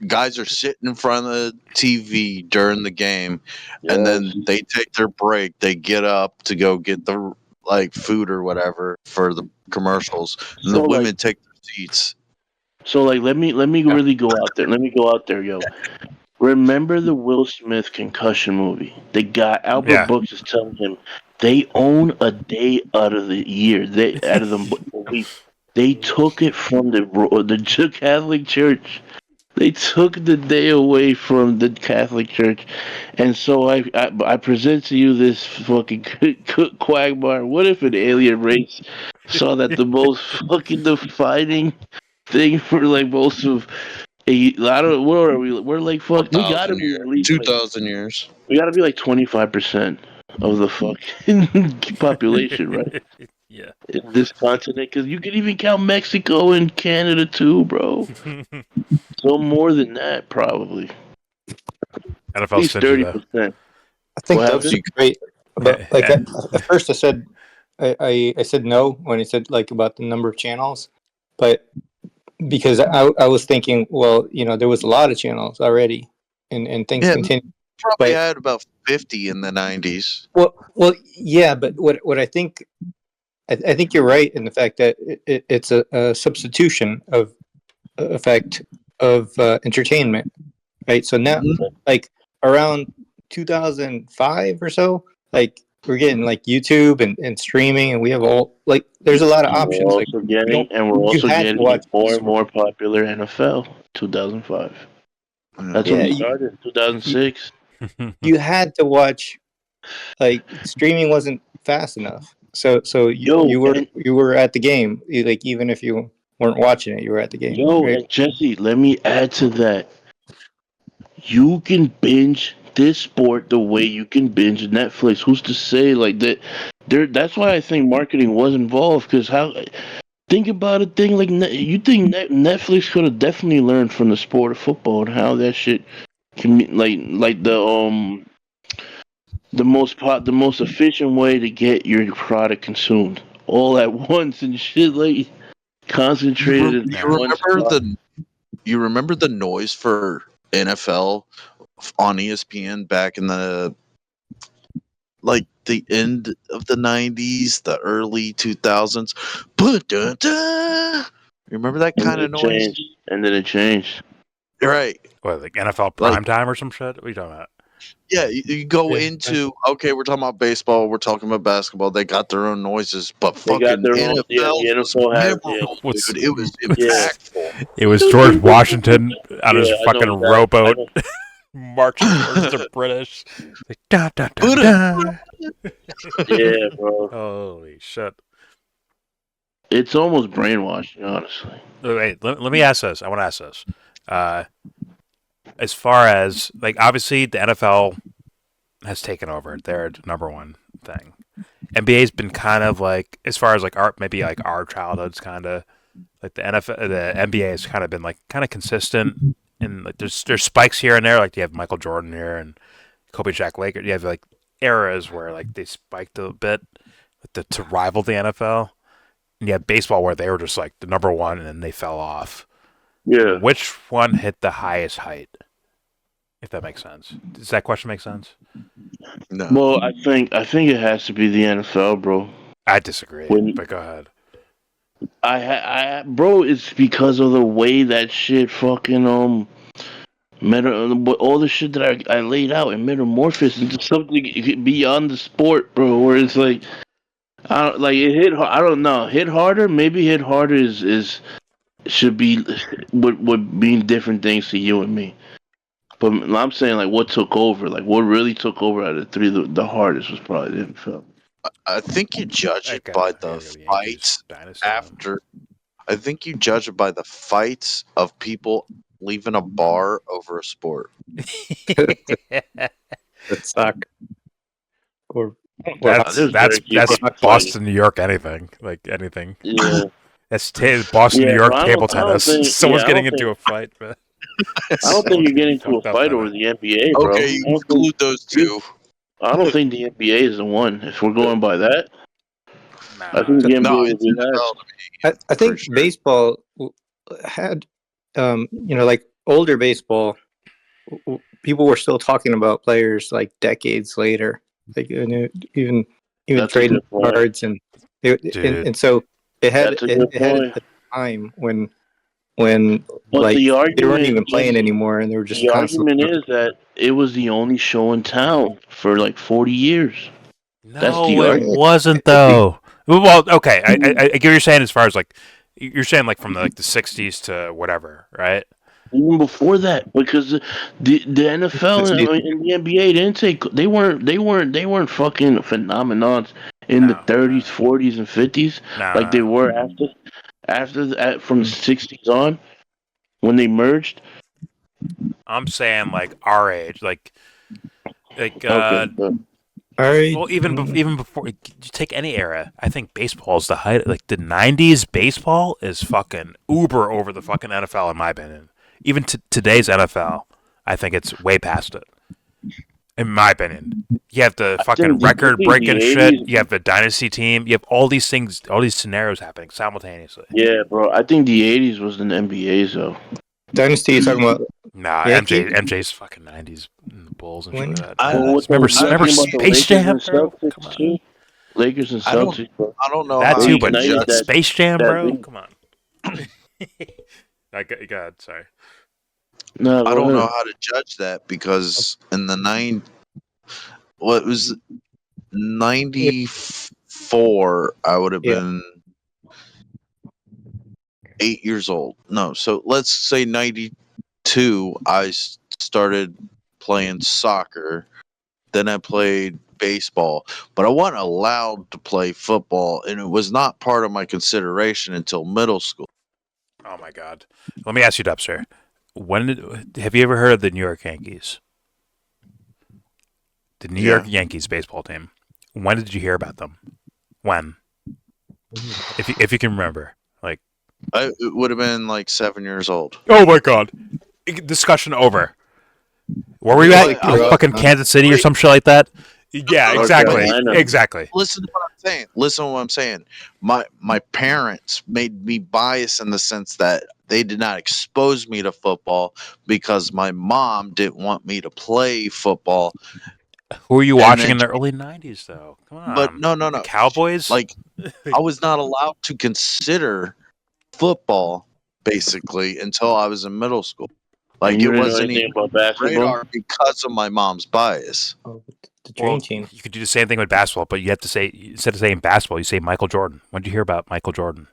guys are sitting in front of the TV during the game, and then they take their break. They get up to go get the food or whatever for the commercials, and the women take their seats. So let me really go out there. Let me go out there, yo. Remember the Will Smith concussion movie? The guy Albert Brooks is telling him they own a day out of the year. Out of the week. They took it from the Catholic Church. They took the day away from the Catholic Church, and so I present to you this fucking quagmire. What if an alien race saw that the most fucking defining thing for like most of a lot of where are we? We're like fuck. We gotta be at least 2,000 years. We gotta be like 25% of the fucking population, right? Yeah. In this continent, because you can even count Mexico and Canada too, bro. So more than that, probably. At least 30%. I think that would be great. But at first, I said I said no when I said like about the number of channels, but because I was thinking, well, there was a lot of channels already, and things continue. Probably had about 50 in the 90s. Well, yeah, but what I think. I think you're right in the fact that it's a substitution of effect of entertainment, right? So now, like around 2005 or so, like we're getting like YouTube and streaming, and we have there's a lot of options. We're also getting more and more popular NFL. 2005. That's when it started. 2006. You had to watch. Like streaming wasn't fast enough. So you were at the game, like even if you weren't watching it, you were at the game. Right? And Jesse, let me add to that. You can binge this sport the way you can binge Netflix. Who's to say like that? That's why I think marketing was involved. Because think about a thing like you think Netflix could have definitely learned from the sport of football and how that shit can like the most efficient way to get your product consumed all at once and shit like concentrated in one spot. You remember the noise for NFL on ESPN back in the the end of the 90s, the early 2000s. Remember that kind of noise? And then it changed. Right. What, like NFL Like, primetime or some shit? What are you talking about? yeah, you go Yeah, into, okay, we're talking about baseball, we're talking about basketball. They got their own noises, but They got fucking their own. Yeah, NFL the was NFL has. Yeah, memorable, What's dude. It was yeah, impactful. it was George Washington on his yeah. I know fucking exactly. I rowboat know. marching towards the British. Like, da, da, da, Buddha. da. Yeah, bro. Holy shit. It's almost brainwashing, honestly. Wait, let me ask this. I want to ask this. Uh, as far as, like, obviously the NFL has taken over. They're the number one thing. NBA's been kind of like, as far as like maybe like our childhoods, kind of like the NBA has kind of been like kind of consistent, and like there's spikes here and there. Like you have Michael Jordan here and Kobe, Shaq, Lakers. You have like eras where like they spiked a bit to rival the NFL. And you have baseball where they were just like the number one, and then they fell off. Yeah. Which one hit the highest height? If that makes sense. Does that question make sense? No. Well, I think it has to be the NFL, bro. I disagree, When but go ahead. bro, it's because of the way that shit fucking all the shit that I laid out and metamorphosed into something beyond the sport, bro. Where it's like, I don't like it hit. I don't know. Hit harder. Maybe hit harder is should be would mean different things to you and me. But I'm saying like what took over, like what really took over out of the three, the hardest was probably the NFL. I think you judge it Like, by yeah, the the Yankees fights dynasty. Then. after. I think you judge it by the fights of people leaving a bar over a sport. That suck. Or That's There's very few people Boston, New York, anything like anything. Yeah, That's Boston, New yeah, York but table I don't tennis. think. Someone's Yeah, getting into a fight, man. I don't think Someone's you're getting getting into a fucked up fight by over that. the NBA, bro. Okay, you include those two. I don't think the NBA is the one. If we're going by that, I Nah, think the No, NBA would it's be NFL last. to me. I For think sure. baseball had, like older baseball, people were still talking about players like decades later, like even That's a trading good point. cards, and dude. and so it had That's a good it had point. a time when But like the they weren't argument, even playing anymore, and they were just the argument constantly. is that it was the only show in town for like 40 years. That's the No, it argument. wasn't though. Well, okay, I get what you're saying as far as like you're saying like from the '60s to whatever, right? Even before that, because the NFL and the NBA they weren't fucking phenomenons in the No, 30s, 40s, and 50s like they no. were from the 60s on when they merged. I'm saying like our age, like Okay, but I well, even before you take any era, I think baseball is the height. Like the '90s, baseball is fucking uber over the fucking NFL in my opinion. Even today's NFL, I think it's way past it. In my opinion, you have the fucking I think the record-breaking shit. 80s. You have the dynasty team. You have all these things, all these scenarios happening simultaneously. Yeah, bro. I think the '80s was an NBA's though. Dynasty. You talking about Nah, Yankee? MJ's fucking '90s Bulls and shit When? like that. I- Well, with Remember the, you remember talking about the Space Lakers Jam, and bro? Come Celtics on. too? Lakers and I don't- Celtics, bro. I don't know That how too, you but United judge. that- Space Jam, that bro. big- Come on. Go ahead. Sorry. No, I go don't know ahead. how to judge that because in the what was it, 94, I would have Yeah. been 8 years old. No, so let's say 92, I started playing soccer. Then I played baseball, but I wasn't allowed to play football, and it was not part of my consideration until middle school. Oh my God. Let me ask you, Dubster. Have you ever heard of the New York Yankees? The New York Yankees baseball team. When did you hear about them? When? If you can remember. Like, It would have been like 7 years old. oh my God. Discussion over. Where were you Yeah, at? like, grew up, Fucking huh? Kansas City or some shit like that? Yeah, North exactly. Carolina. Exactly. Listen to what I'm saying. Listen to what I'm saying. My parents made me biased in the sense that they did not expose me to football because my mom didn't want me to play football. Who were you And watching then in the early '90s, though? Come on. But no. The Cowboys? Like I was not allowed to consider football basically until I was in middle school. Like you it didn't know wasn't anything even about basketball? radar because of my mom's bias. Oh, the dream Well, team. you could do the same thing with basketball, but you have to say instead of saying basketball, you say Michael Jordan. When did you hear about Michael Jordan?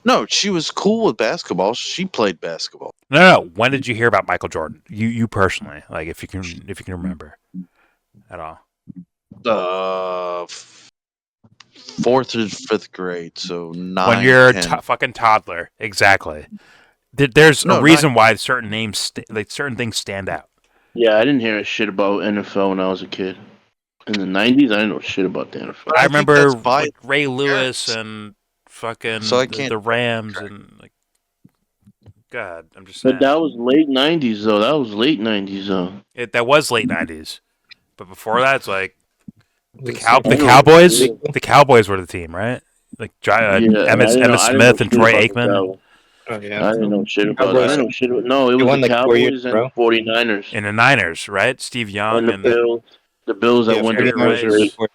No, she was cool with basketball. She played basketball. No. When did you hear about Michael Jordan? You personally, like if you can remember at all. Fourth or fifth grade, so When 9, you're a 10. fucking toddler, exactly. There's a No, reason why certain names, like certain things, stand out. Yeah, I didn't hear a shit about NFL when I was a kid. In the 90s, I didn't know shit about the NFL. I I think remember that's bias. like Ray Lewis Yes. and fucking So I can't. the Rams and like. God, I'm just But saying. that was late 90s, though. That was late 90s, though. That was late '90s, but before that, it's like the I know. Cowboys. Yeah, The Cowboys were the team, right? Like Emmitt I didn't know Smith and shit Troy about the Aikman Cowboys. Oh yeah. I didn't know shit about. I Cowboys. didn't know shit about. No, it They was the won like 4 years Cowboys in a and row. 49ers and the Niners, right? Steve Young and the and Bills. The Bills that Yeah, went to Jerry 49ers first were Rice. base. before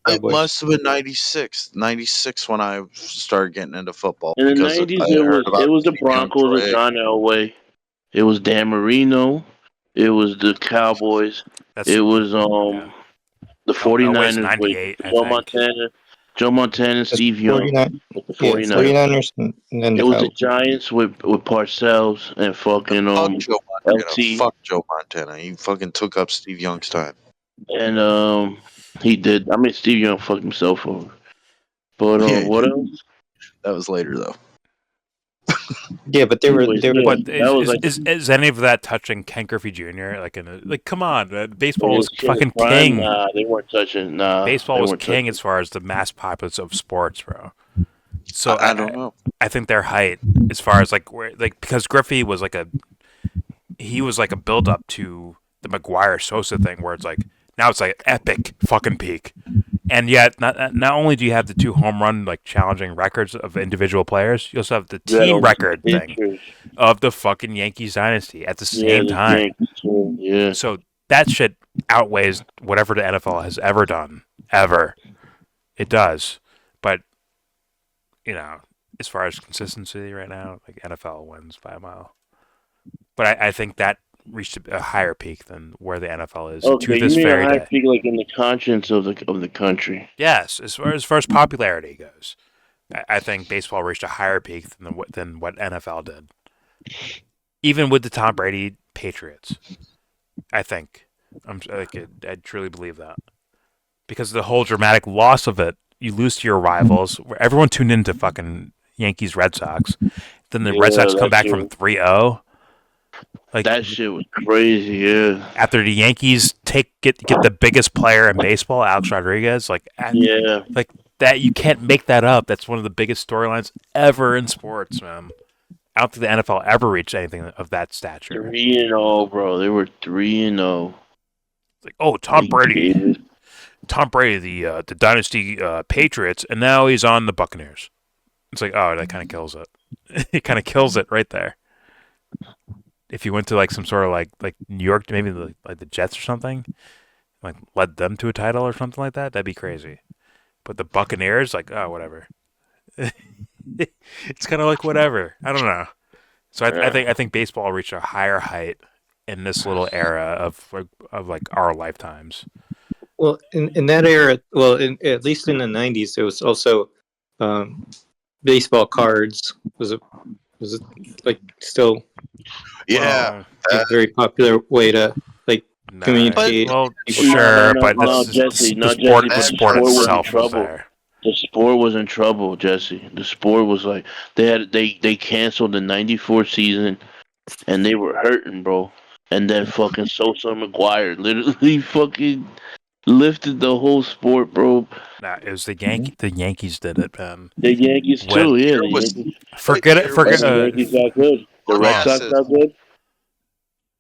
It Cowboys. must have been 96. 96 when I started getting into football In the because I 90s, heard about it was the Steve Young, Broncos of Troy. John Elway. It was Dan Marino. It was the Cowboys. That's It was yeah. the Elway's 49ers with '98, I Joe think. Montana. Joe Montana and That's Steve Young 49. with the Yeah, 49ers. 49ers and then It the was the Cowboys. Giants with Parcells and fucking Fuck Joe Montana. LT. Fuck Joe Montana. He fucking took up Steve Young's time. And he did. I mean, Steve Young fucked himself over. But Yeah, he what did. else? That was later though. Yeah, but Anyways, they were yeah, But that was like is any of that touching Ken Griffey Jr.? Like come on, baseball was his fucking prime. king. Nah, they weren't touching. Nah, Baseball they was weren't king touching. as far as the mass populace of sports, bro. So I don't know. I think their height, as far as because Griffey was like a build up to the McGuire Sosa thing, where it's like now it's like epic fucking peak, and yet not only do you have the 2 home run like challenging records of individual players, you also have the You had team all these record thing pictures. of the fucking Yankees dynasty at the Yeah, same the time. Yankees too. Yeah. So that shit outweighs whatever the NFL has ever done, ever. It does, but as far as consistency right now, like NFL wins by a mile. But I think that reached a higher peak than where the NFL is to Okay, this you mean a very high day. peak like in the conscience of the country? Yes, as far as popularity goes, I think baseball reached a higher peak than what NFL did. Even with the Tom Brady Patriots, I think I truly believe that because of the whole dramatic loss of it, you lose to your rivals. Where everyone tuned into fucking Yankees Red Sox. Then the Red Sox come back from 3-0. Like That shit was crazy. Yeah. after the Yankees get the biggest player in baseball, Alex Rodriguez, Yeah. like that you can't make that up. That's one of the biggest storylines ever in sports, man. I don't think the NFL ever reached anything of that stature. 3-0, bro. They were 3-0. Like, oh, Tom Brady, the dynasty Patriots, and now he's on the Buccaneers. It's like, oh, that kind of kills it. It kind of kills it right there. If you went to like some sort of like New York, maybe like the Jets or something, like led them to a title or something like that, that'd be crazy. But the Buccaneers, like, oh, whatever. It's kind of like whatever. I don't know. So I think baseball reached a higher height in this little era of like our lifetimes. Well, in that era, at least in the 90s, there was also baseball cards was like still Yeah, a very popular way to like communicate. Well, people. sure, but no, this, Jesse, the no, sport, Jesse, the but sport was in itself was trouble. there. The sport was in trouble, Jesse. The sport was like they canceled the '94 season, and they were hurting, bro. And then fucking Sosa and McGuire literally fucking lifted the whole sport, bro. Nah, it was the Yankees did it, man. The Yankees When too, yeah. Year The was- Yankees, forget it, year forget. the Yankees got good. The Let me Red ask Sox this. got good.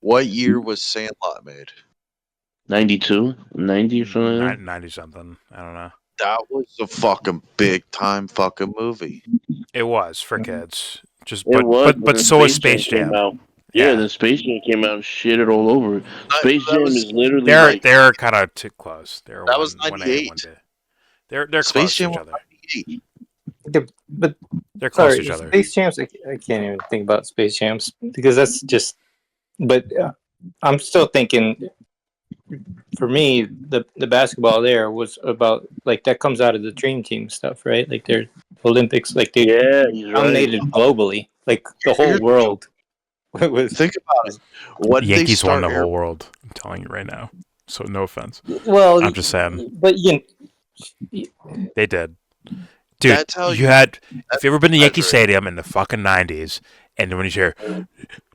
What year was Sandlot made? 92, 90 or something like that. 90 something. I don't know. That was a fucking big time fucking movie. It was for kids. Just It was, but then so was Space came Jam. out. Yeah, then Space Jam came out and shit it all over. it. Space that Jam was- is literally They're kind of too close. They're That was one A and 98. one B. They're Space close to Jam each was other. 98. But They're close sorry, to each other. Space Jams. I can't even think about Space Jams because that's just But I'm still thinking. For me, the basketball there was about like that comes out of the dream team stuff, right? Like they're Olympics, like they Yeah, he's right. dominated globally, like the whole world. Was Think about it. What The did they Yankees won start the whole world. I'm telling you right now. So no offense. well, I'm just saying but they did. Dude, That's how you had. If you ever been to Yankee exaggerated. Stadium in the fucking 90s, and when you hear,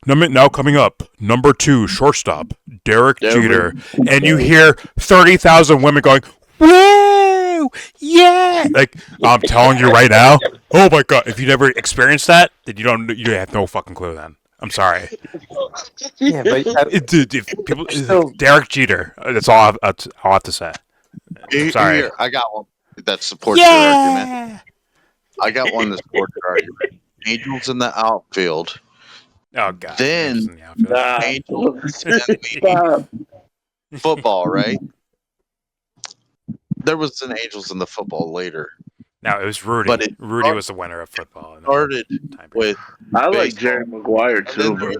now coming up, number 2 shortstop, Derek Jeter, and you hear 30,000 women going, woo, yeah! Like, I'm telling you right now, oh my god, if you never experienced that, then you have no fucking clue then. I'm sorry. yeah, but Dude, if people, still- Derek Jeter, that's all I'll have to say. I'm sorry. Here, I got one that supports your argument. I got one that supports your argument. Angels in the outfield. Oh god. Then Angels in the outfield. Angels in the football, right? There was an Angels in the football later. No, it was Rudy. But it Rudy was the winner of football. In the started time period. with I like baseball. Jerry Maguire And too, then bro.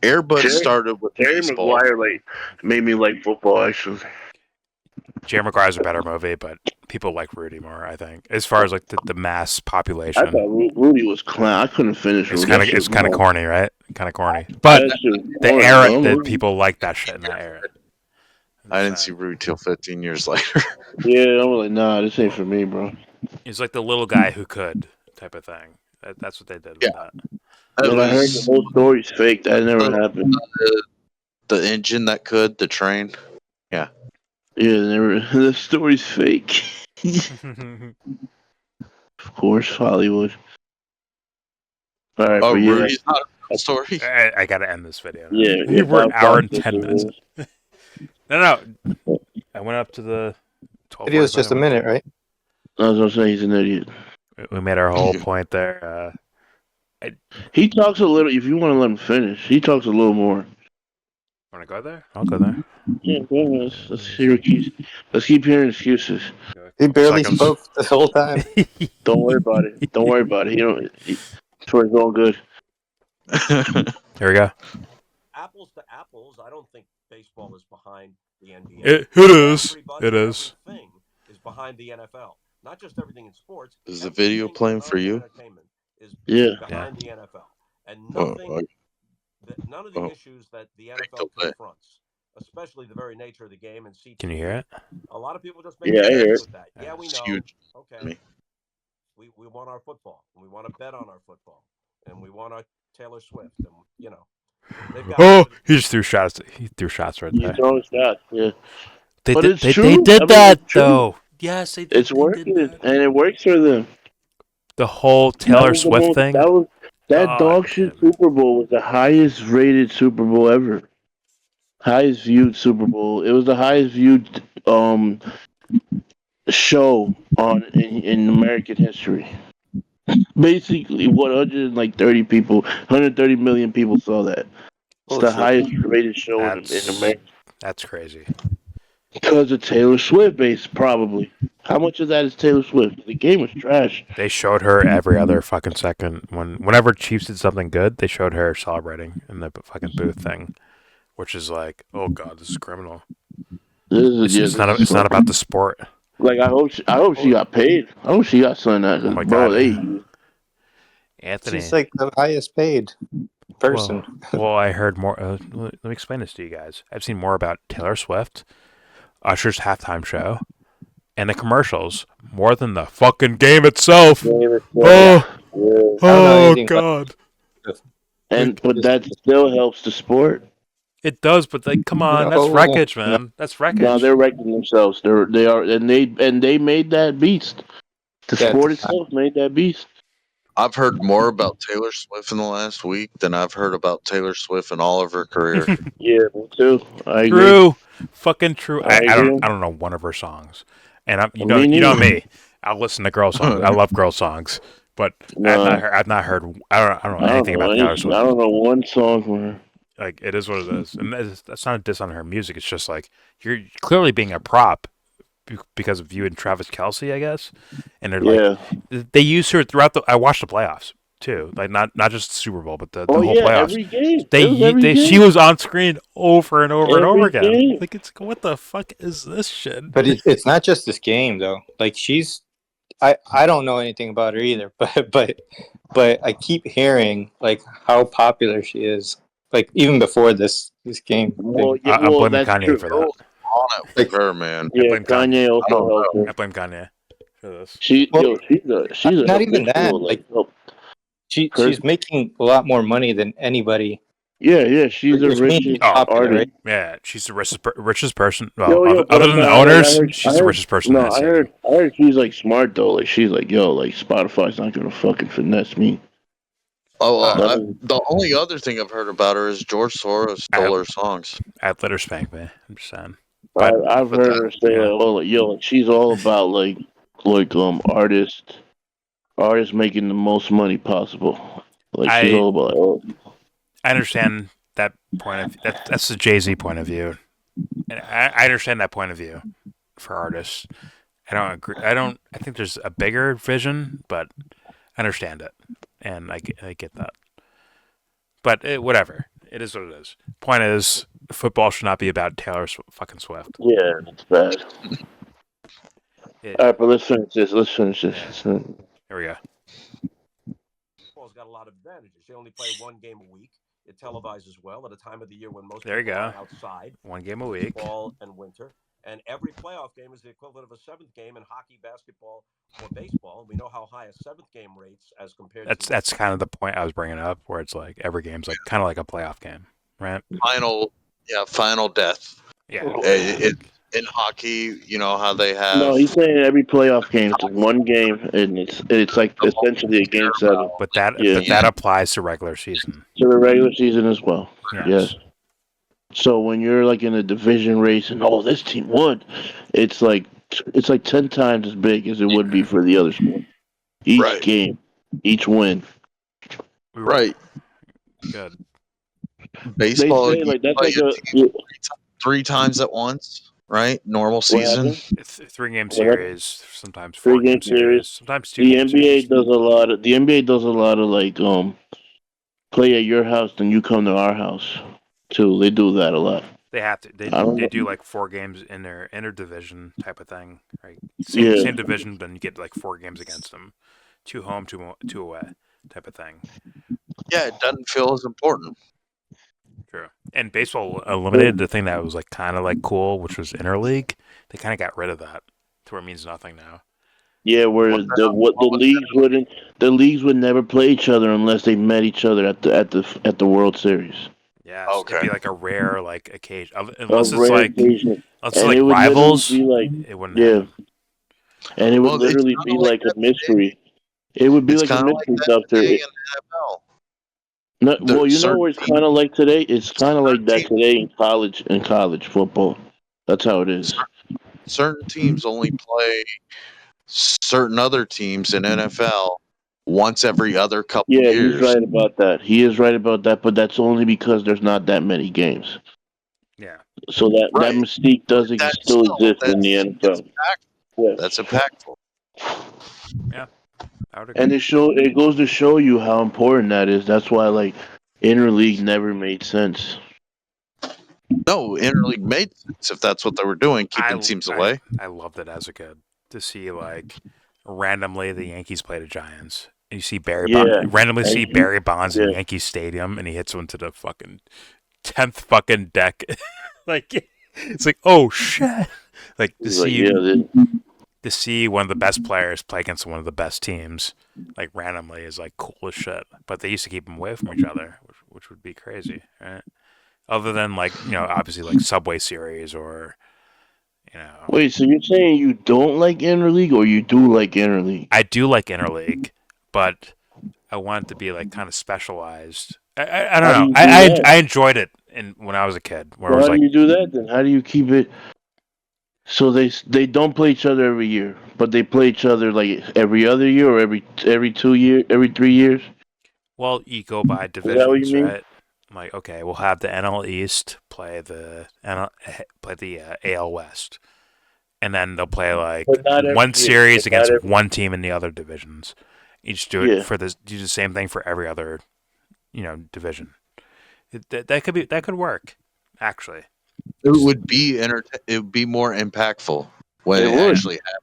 Airbud Jerry- started with Jerry baseball. Maguire made me like football actually. Jerry Maguire's a better movie, but people like Rudy more, I think. As far as like the mass I population, thought Rudy was clown. I couldn't finish. it's Rudy. kind of corny, right? Kind of corny. But the era that people like that shit in that era. I didn't see Rudy till 15 years later. Yeah, I'm like, nah, this ain't for me, bro. He's like the little guy who could type of thing. That's what they did with that. And I heard the whole story's fake. That never happened. The engine that could, the train. Yeah, the story's fake. Of course, Hollywood. All right, Oh, but yeah, Rudy's not a real story. I gotta end this video. Now. yeah. We're an hour and Fox 10 minutes. is- No. I went up to the 12. video's just a minute, right? I was gonna say he's an idiot. We made our whole point there. He talks a little. If you want to let him finish, he talks a little more. Want to go there? I'll go there. Yeah, go on, let's hear let's keep hearing excuses. He barely Seconds. spoke the whole time. Don't worry about it. Don't worry about it. It's all good. Here we go. Apples to apples, I don't think baseball is behind the NBA. It is. Everybody It is. and everything is behind the NFL. Not just everything in sports. Is the video everything playing in for you? entertainment is Yeah. behind the NFL. And Oh, none of the issues that the NFL to play. confronts, especially the very nature of the game and CTE. Can you hear it? A lot of people just make Yeah, I hear mistakes it. with that. Yeah, we It's know. huge. Okay. me. We want our football, and we want to bet on our football, and we want our Taylor Swift, and they've got. Oh, he just threw shots. He threw shots right He's there. throwing shots. Yeah, They But did. it's They true. did I mean, that it's true. though. Yes, they did. it's they did working, that. and it works for them. The whole That Taylor was the Swift most- thing. That God dog shit damn it. Super Bowl was the highest rated Super Bowl ever. Highest viewed Super Bowl. It was the highest viewed show in American history. Basically, 130 million people saw that. It's the Bullshit. highest rated show in America. That's crazy. Because of Taylor Swift, probably. How much of that is Taylor Swift? The game was trash. They showed her every other fucking second. Whenever Chiefs did something good, they showed her celebrating in the fucking booth thing, which is like, oh god, this is criminal. It's not about the sport. Like I hope she got paid. I hope she got something out of Oh it. my Bro, God. Anthony. She's like the highest paid person. Well, I heard more. Let me explain this to you guys. I've seen more about Taylor Swift, Usher's halftime show, and the commercials more than the fucking game itself. Oh anything god. but that still helps the sport. It does, but like, come on, that's No. wreckage, man. That's wreckage. No, they're wrecking themselves. They are, and they made that beast. The That's- sport itself made that beast. I've heard more about Taylor Swift in the last week than I've heard about Taylor Swift in all of her career. Yeah, me too. I agree. True, fucking true. I I agree. don't know one of her songs, and Me neither. me. I'll listen to girl songs. I love girl songs, but No. I've not heard. I don't know anything about Taylor Swift. I don't know one song from her. Like, it is what it is, and that's not a diss on her music. It's just like you're clearly being a prop because of you and Travis Kelce, I guess. And they're like, they use her throughout the. I watched the playoffs. too. Like not just the Super Bowl, but the Oh whole yeah, playoffs. every game. It was every game. She was on screen over and over and over Every again. game. Like it's what the fuck is this shit? But it's not just this game though. Like I don't know anything about her either, but I keep hearing like how popular she is. Like even before this game. Well, yeah, I'm blaming that's Kanye true. for that. On it with her, man. I Yeah, blame Kanye I also don't helped her. I blame Kanye for this. She's Well, a not even that. habitual, Like help she's person. making a lot more money than anybody. Yeah, she's the Which means she's richest popular, artist. right? Yeah, she's the richest person. Well, But other I'm than the not. owners, I she's the heard. richest person in No, that city. I heard she's like smart though. Like she's like, yo, like Spotify's not gonna fucking finesse me. Oh, That is- the only other thing I've heard about her is George Soros stole her songs. I'd let her spank me. I'm just saying. I've but heard her say yeah. like, oh, like, yo, like, she's all about like artists making the most money possible. Like she's all about like, oh, I understand that point of that's the Jay-Z point of view, and I understand that point of view for artists. I don't agree. I think there's a bigger vision, but I understand it, and I get that. But whatever, it is what it is. Point is, football should not be about Taylor fucking Swift. yeah, it's bad. All right, but let's finish this. Here we go. Football's got a lot of advantages. They only play one game a week. It televises well at a time of the year when most There you people go. are outside. One game a week. Fall and winter. And every playoff game is the equivalent of a seventh game in hockey, basketball, or baseball. We know how high a seventh game rates as compared to That's kind of the point I was bringing up, where it's like every game's like kind of like a playoff game, right? Final death. Yeah. In hockey, you know how they have. No, he's saying every playoff game it's one game, and it's like essentially a game seven. But that applies to regular season. To the regular season as well. Yes. So when you're like in a division race and this team won, it's like 10 times as big as it would be for the other sport. Each game, each win. Right. Good. Baseball, They say, like, that's play like a team three times at once, right? Normal season. It's a 3-game series, sometimes 3-game 4-game series, sometimes 2 The game NBA series. does a lot of like play at your house, then you come to our house too. They do that a lot. They have to. They do like 4 games in their interdivision type of thing, right? Same division, then you get like 4 games against them, 2 home, 2 away, type of thing. Yeah, it doesn't feel as important. True. And baseball eliminated the thing that was like kind of like cool, which was interleague. They kind of got rid of that to where it means nothing now. Yeah, where the leagues would never play each other unless they met each other at the World Series. Yeah, Okay. it'd be like a rare like occasion, unless A it's rare like occasion. unless it's And like it would rivals. literally be like, It wouldn't happen. and it would Well, it's literally kinda be like like a that mystery. It would be It's like a kind of like mystery that stuff. today in the NFL. No, There's well, you know certain what it's teams- kind of like today. It's kind of like that teams- today in college football. That's how it is. Certain teams only play certain other teams in NFL once every other couple Yeah, years. he's right about that. He is right about that, but that's only because there's not that many games. Yeah. So that Right. mystique does That's still still- exist in the that's NFL. Yeah. That's impactful. I would agree. And it goes to show you how important that is. That's why like interleague never made sense. No, interleague made sense if that's what they were doing, keeping teams away. I loved it as a kid to see like randomly the Yankees play the Giants. And you see randomly see Barry Bonds in Yankee Stadium, and he hits one to the fucking 10th fucking deck. Like it's like, oh shit! Like to see one of the best players play against one of the best teams, like randomly, is like cool as shit. But they used to keep them away from each other, which would be crazy, right? Other than like obviously like Subway Series or Wait, so you're saying you don't like interleague, or you do like interleague? I do like interleague, but I want it to be like kind of specialized. I don't know. I enjoyed it when I was a kid. Where How do you do that then? How do you keep it? So they don't play each other every year, but they play each other like every other year or every 3 years. Well, you go by divisions, that what you mean? right? Like, okay, we'll have the NL East play the AL West, and then they'll play like But not every one year. series But not against every- one team in the other divisions. You just do it for this. Do the same thing for every other, division. That could work, actually. It would be it would be more impactful when It it would. actually happens.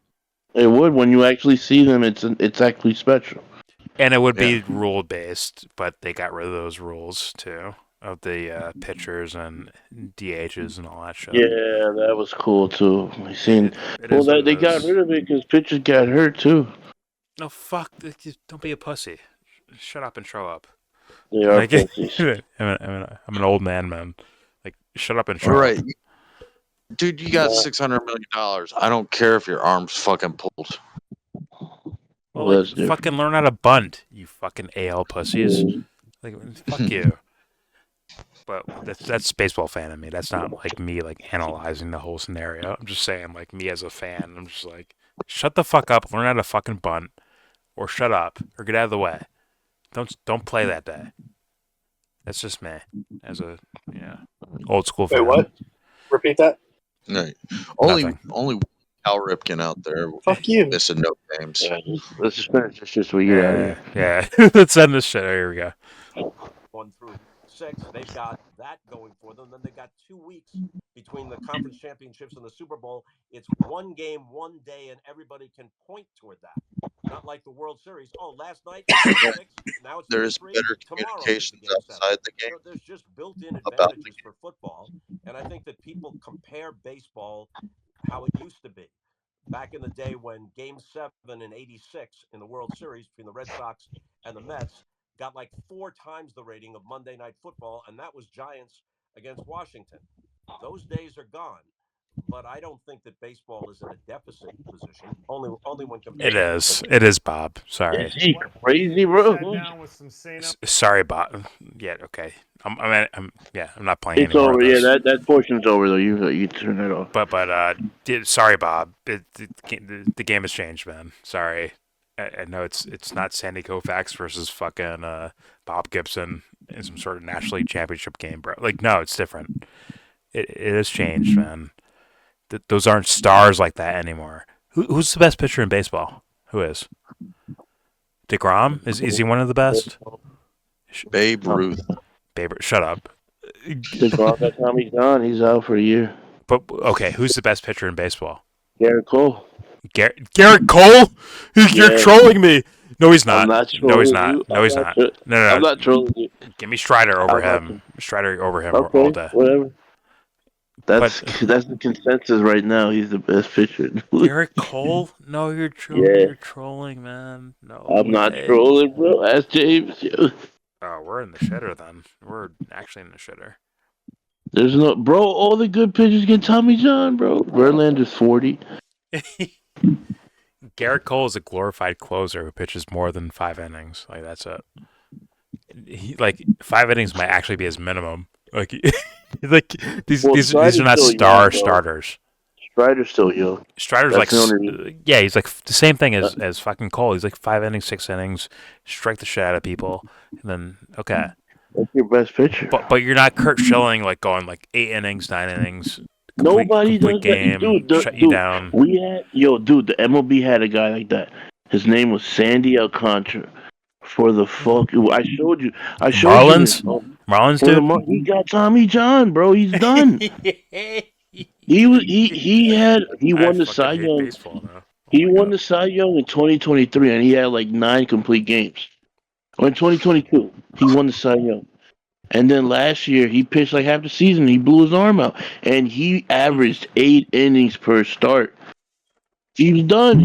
It would when you actually see them. It's actually special. And it would be rule based, but they got rid of those rules too of the pitchers and DHs and all that shit. Yeah, that was cool too. I seen. They got is. rid of it because pitchers got hurt too. No, fuck! Don't be a pussy. Shut up and show up. They are pussies. I'm an old man. Like, shut up and show All right, up. dude, you got $600 million. I don't care if your arm's fucking pulled. Well, fucking learn how to bunt, you fucking AL pussies. Like, fuck you. But that's baseball fan in me. That's not like me like analyzing the whole scenario. I'm just saying, like, me as a fan, I'm just like, shut the fuck up, learn how to fucking bunt, or shut up, or get out of the way. Don't play that day. That's just me as a old school fan. Wait, what? Repeat that. No, only Cal Ripken out there. Fuck you. Missing no games. Yeah, let's just finish this shit so we get out of here. Yeah. Let's end this shit. Here we go. 1 through 6, they've got that going for them. Then they got 2 weeks between the conference championships and the Super Bowl. It's 1 game, 1 day, and everybody can point toward that. Not like the World Series. Oh, last night, 6, now it's There's 3, better tomorrow communications outside the game. there's just built-in about advantages for football, and I think that people compare baseball how it used to be. Back in the day when Game 7 in '86 in the World Series between the Red Sox and the Mets got like 4 times the rating of Monday Night Football, and that was Giants against Washington. Those days are gone, but I don't think that baseball is in a deficit position. Only when compared. It is, Bob. Sorry. Is he crazy, bro? Sat down with some Sano. Sorry, Bob. Yeah, okay. I'm not playing It's anymore. over. Yeah, that portion's over though. You turn it off. But sorry, Bob. The game has changed, man. Sorry. I know it's not Sandy Koufax versus fucking Bob Gibson in some sort of National League Championship game, bro. Like, no, it's different. It has changed, man. Those aren't stars like that anymore. Who's the best pitcher in baseball? Who is? DeGrom? Is he one of the best? Babe Ruth. Shut up. DeGrom, that time he's gone. He's out for a year. But okay, who's the best pitcher in baseball? Garrett Cole. Garrett Cole? You're trolling me. No, he's not. I'm not trolling No, he's not. you. No, he's not. No. I'm not trolling you. Give me Strider over him. Strider over him Okay, all day. whatever. That's the consensus right now. He's the best pitcher. Garrett Cole? No, you're trolling. Yeah. You're trolling, man. No. I'm not trolling, bro. Ask James. Oh, we're in the shitter then. We're actually in the shitter. There's no, bro. All the good pitchers get Tommy John, bro. Verlander's 40. Garrett Cole is a glorified closer who pitches more than 5 innings. Like, that's it. He, like, 5 innings might actually be his minimum. Like, these are not starters. Strider's still young. Strider's he's like the same thing as fucking Cole. He's like 5 innings, 6 innings, strike the shit out of people, and then okay. That's your best pitcher. But you're not Kurt Schilling like going like 8 innings, 9 innings. Nobody does game, that. shut you down. The MLB had a guy like that. His name was Sandy Alcantara. For the fuck, I showed you. Marlins, dude. He got Tommy John, bro. He's done. He won the Cy Young. He won the Cy Young in 2023, and he had like 9 complete games. Or in 2022, he won the Cy Young. And then last year, he pitched like half the season. He blew his arm out, and he averaged 8 innings per start. He's done.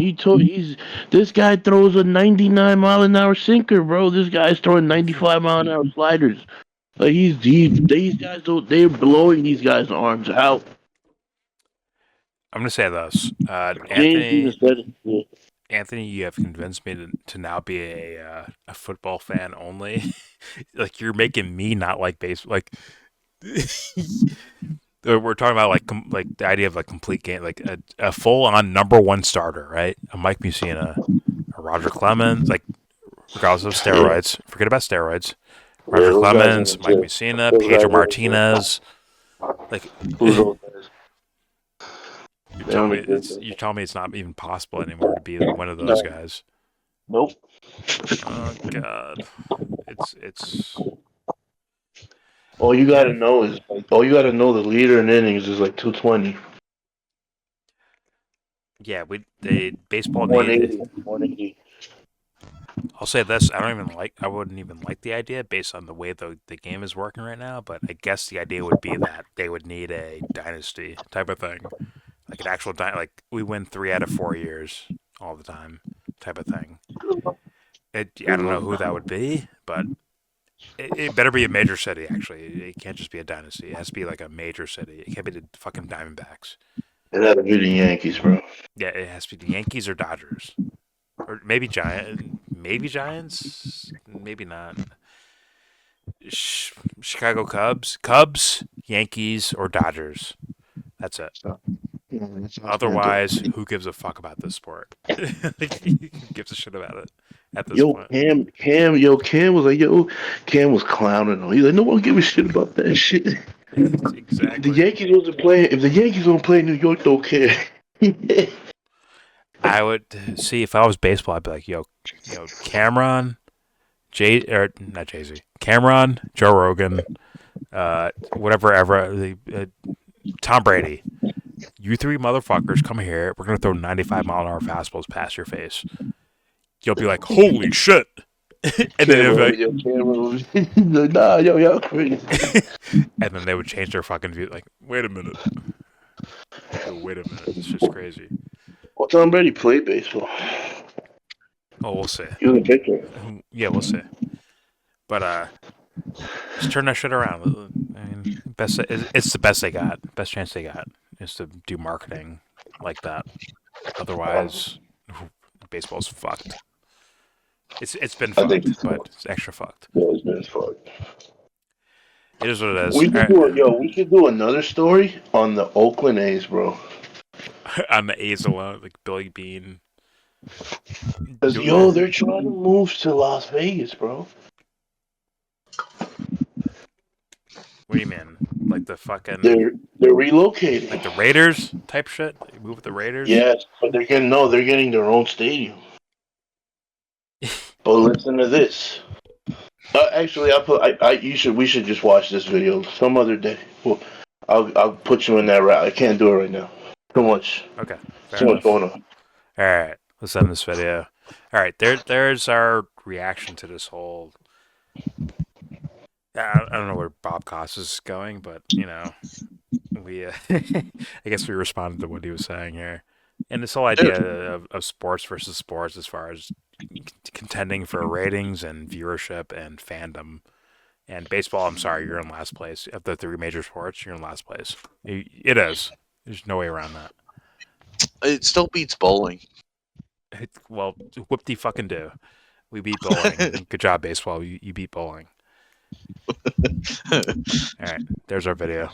This guy throws a 99-mile-an-hour sinker, bro. This guy's throwing 95-mile-an-hour sliders. Like these guys they're blowing these guys' arms out. I'm gonna say this, Anthony, you have convinced me to now be a football fan only. Like, you're making me not like baseball. Like, we're talking about like the idea of like complete game, like a full-on number 1 starter, right? A Mike Mussina, a Roger Clemens, like regardless of steroids. Forget about steroids. Roger Clemens, Mike Mussina, Pedro Martinez. Like, you're telling me it's not even possible anymore to be like one of those guys. Nope. Oh God, it's All you gotta yeah. know is all you gotta know the leader in innings is like 220. Yeah, they baseball need. 180. 180. I'll say this: I wouldn't even like the idea based on the way the game is working right now. But I guess the idea would be that they would need a dynasty type of thing, like an actual like we win 3 out of 4 years all the time type of thing. I Good don't know luck. who that would be, but it better be a major city. Actually, it can't just be a dynasty. It has to be like a major city. It can't be the fucking Diamondbacks. It had to be the Yankees, bro. Yeah, it has to be the Yankees or Dodgers, or maybe Giants, maybe not. Chicago Cubs, Yankees, or Dodgers. That's it. Yeah, that sounds Otherwise, fantastic. who gives a fuck about this sport? Who gives a shit about it at this Yo, point? Cam was like, Cam was clowning him. He's like, no one give a shit about that shit. If the Exactly. Yankees wasn't playing, if the Yankees don't play in New York, don't care. I would see if I was baseball. I'd be like, Cameron, or not Jay Z, Cameron, Joe Rogan, whatever ever, Tom Brady. You three motherfuckers come here. We're gonna throw 95-mile-an-hour fastballs past your face. You'll be like, holy shit. And then Cameron, like, nah, y'all crazy. and then they would change their fucking view. Like, wait a minute. Wait a minute. This shit's crazy. Well, Tom Brady played baseball. Oh, we'll see. He was a pitcher. Yeah, we'll see. But just turn that shit around. I mean, it's the best they got. Best chance they got is to do marketing like that. Otherwise, baseball's fucked. It's been I think fucked, but it's extra fucked. it's been fucked. It is what it is. We should do we should do another story on the Oakland A's, bro. On the A's alone, like Billy Bean. Cause they're trying to move to Las Vegas, bro. What do you mean? Like the fucking They're relocating. like the Raiders type shit? Like move with the Raiders? Yes, but they're getting their own stadium. But listen to this. Actually, we should just watch this video some other day. Well, I'll put you in that route. I can't do it right now. Too much. Okay, fair Too much enough. going on. All right, let's end this video. All right, there's our reaction to this whole. I don't know where Bob Costas is going, but we I guess we responded to what he was saying here, and this whole idea of sports versus sports as far as contending for ratings and viewership and fandom. And baseball, I'm sorry, you're in last place. Of the three major sports, you're in last place. It is. There's no way around that. It still beats bowling. Well, whoop-de-fucking do. We beat bowling. Good job, baseball. You beat bowling. All right, there's our video.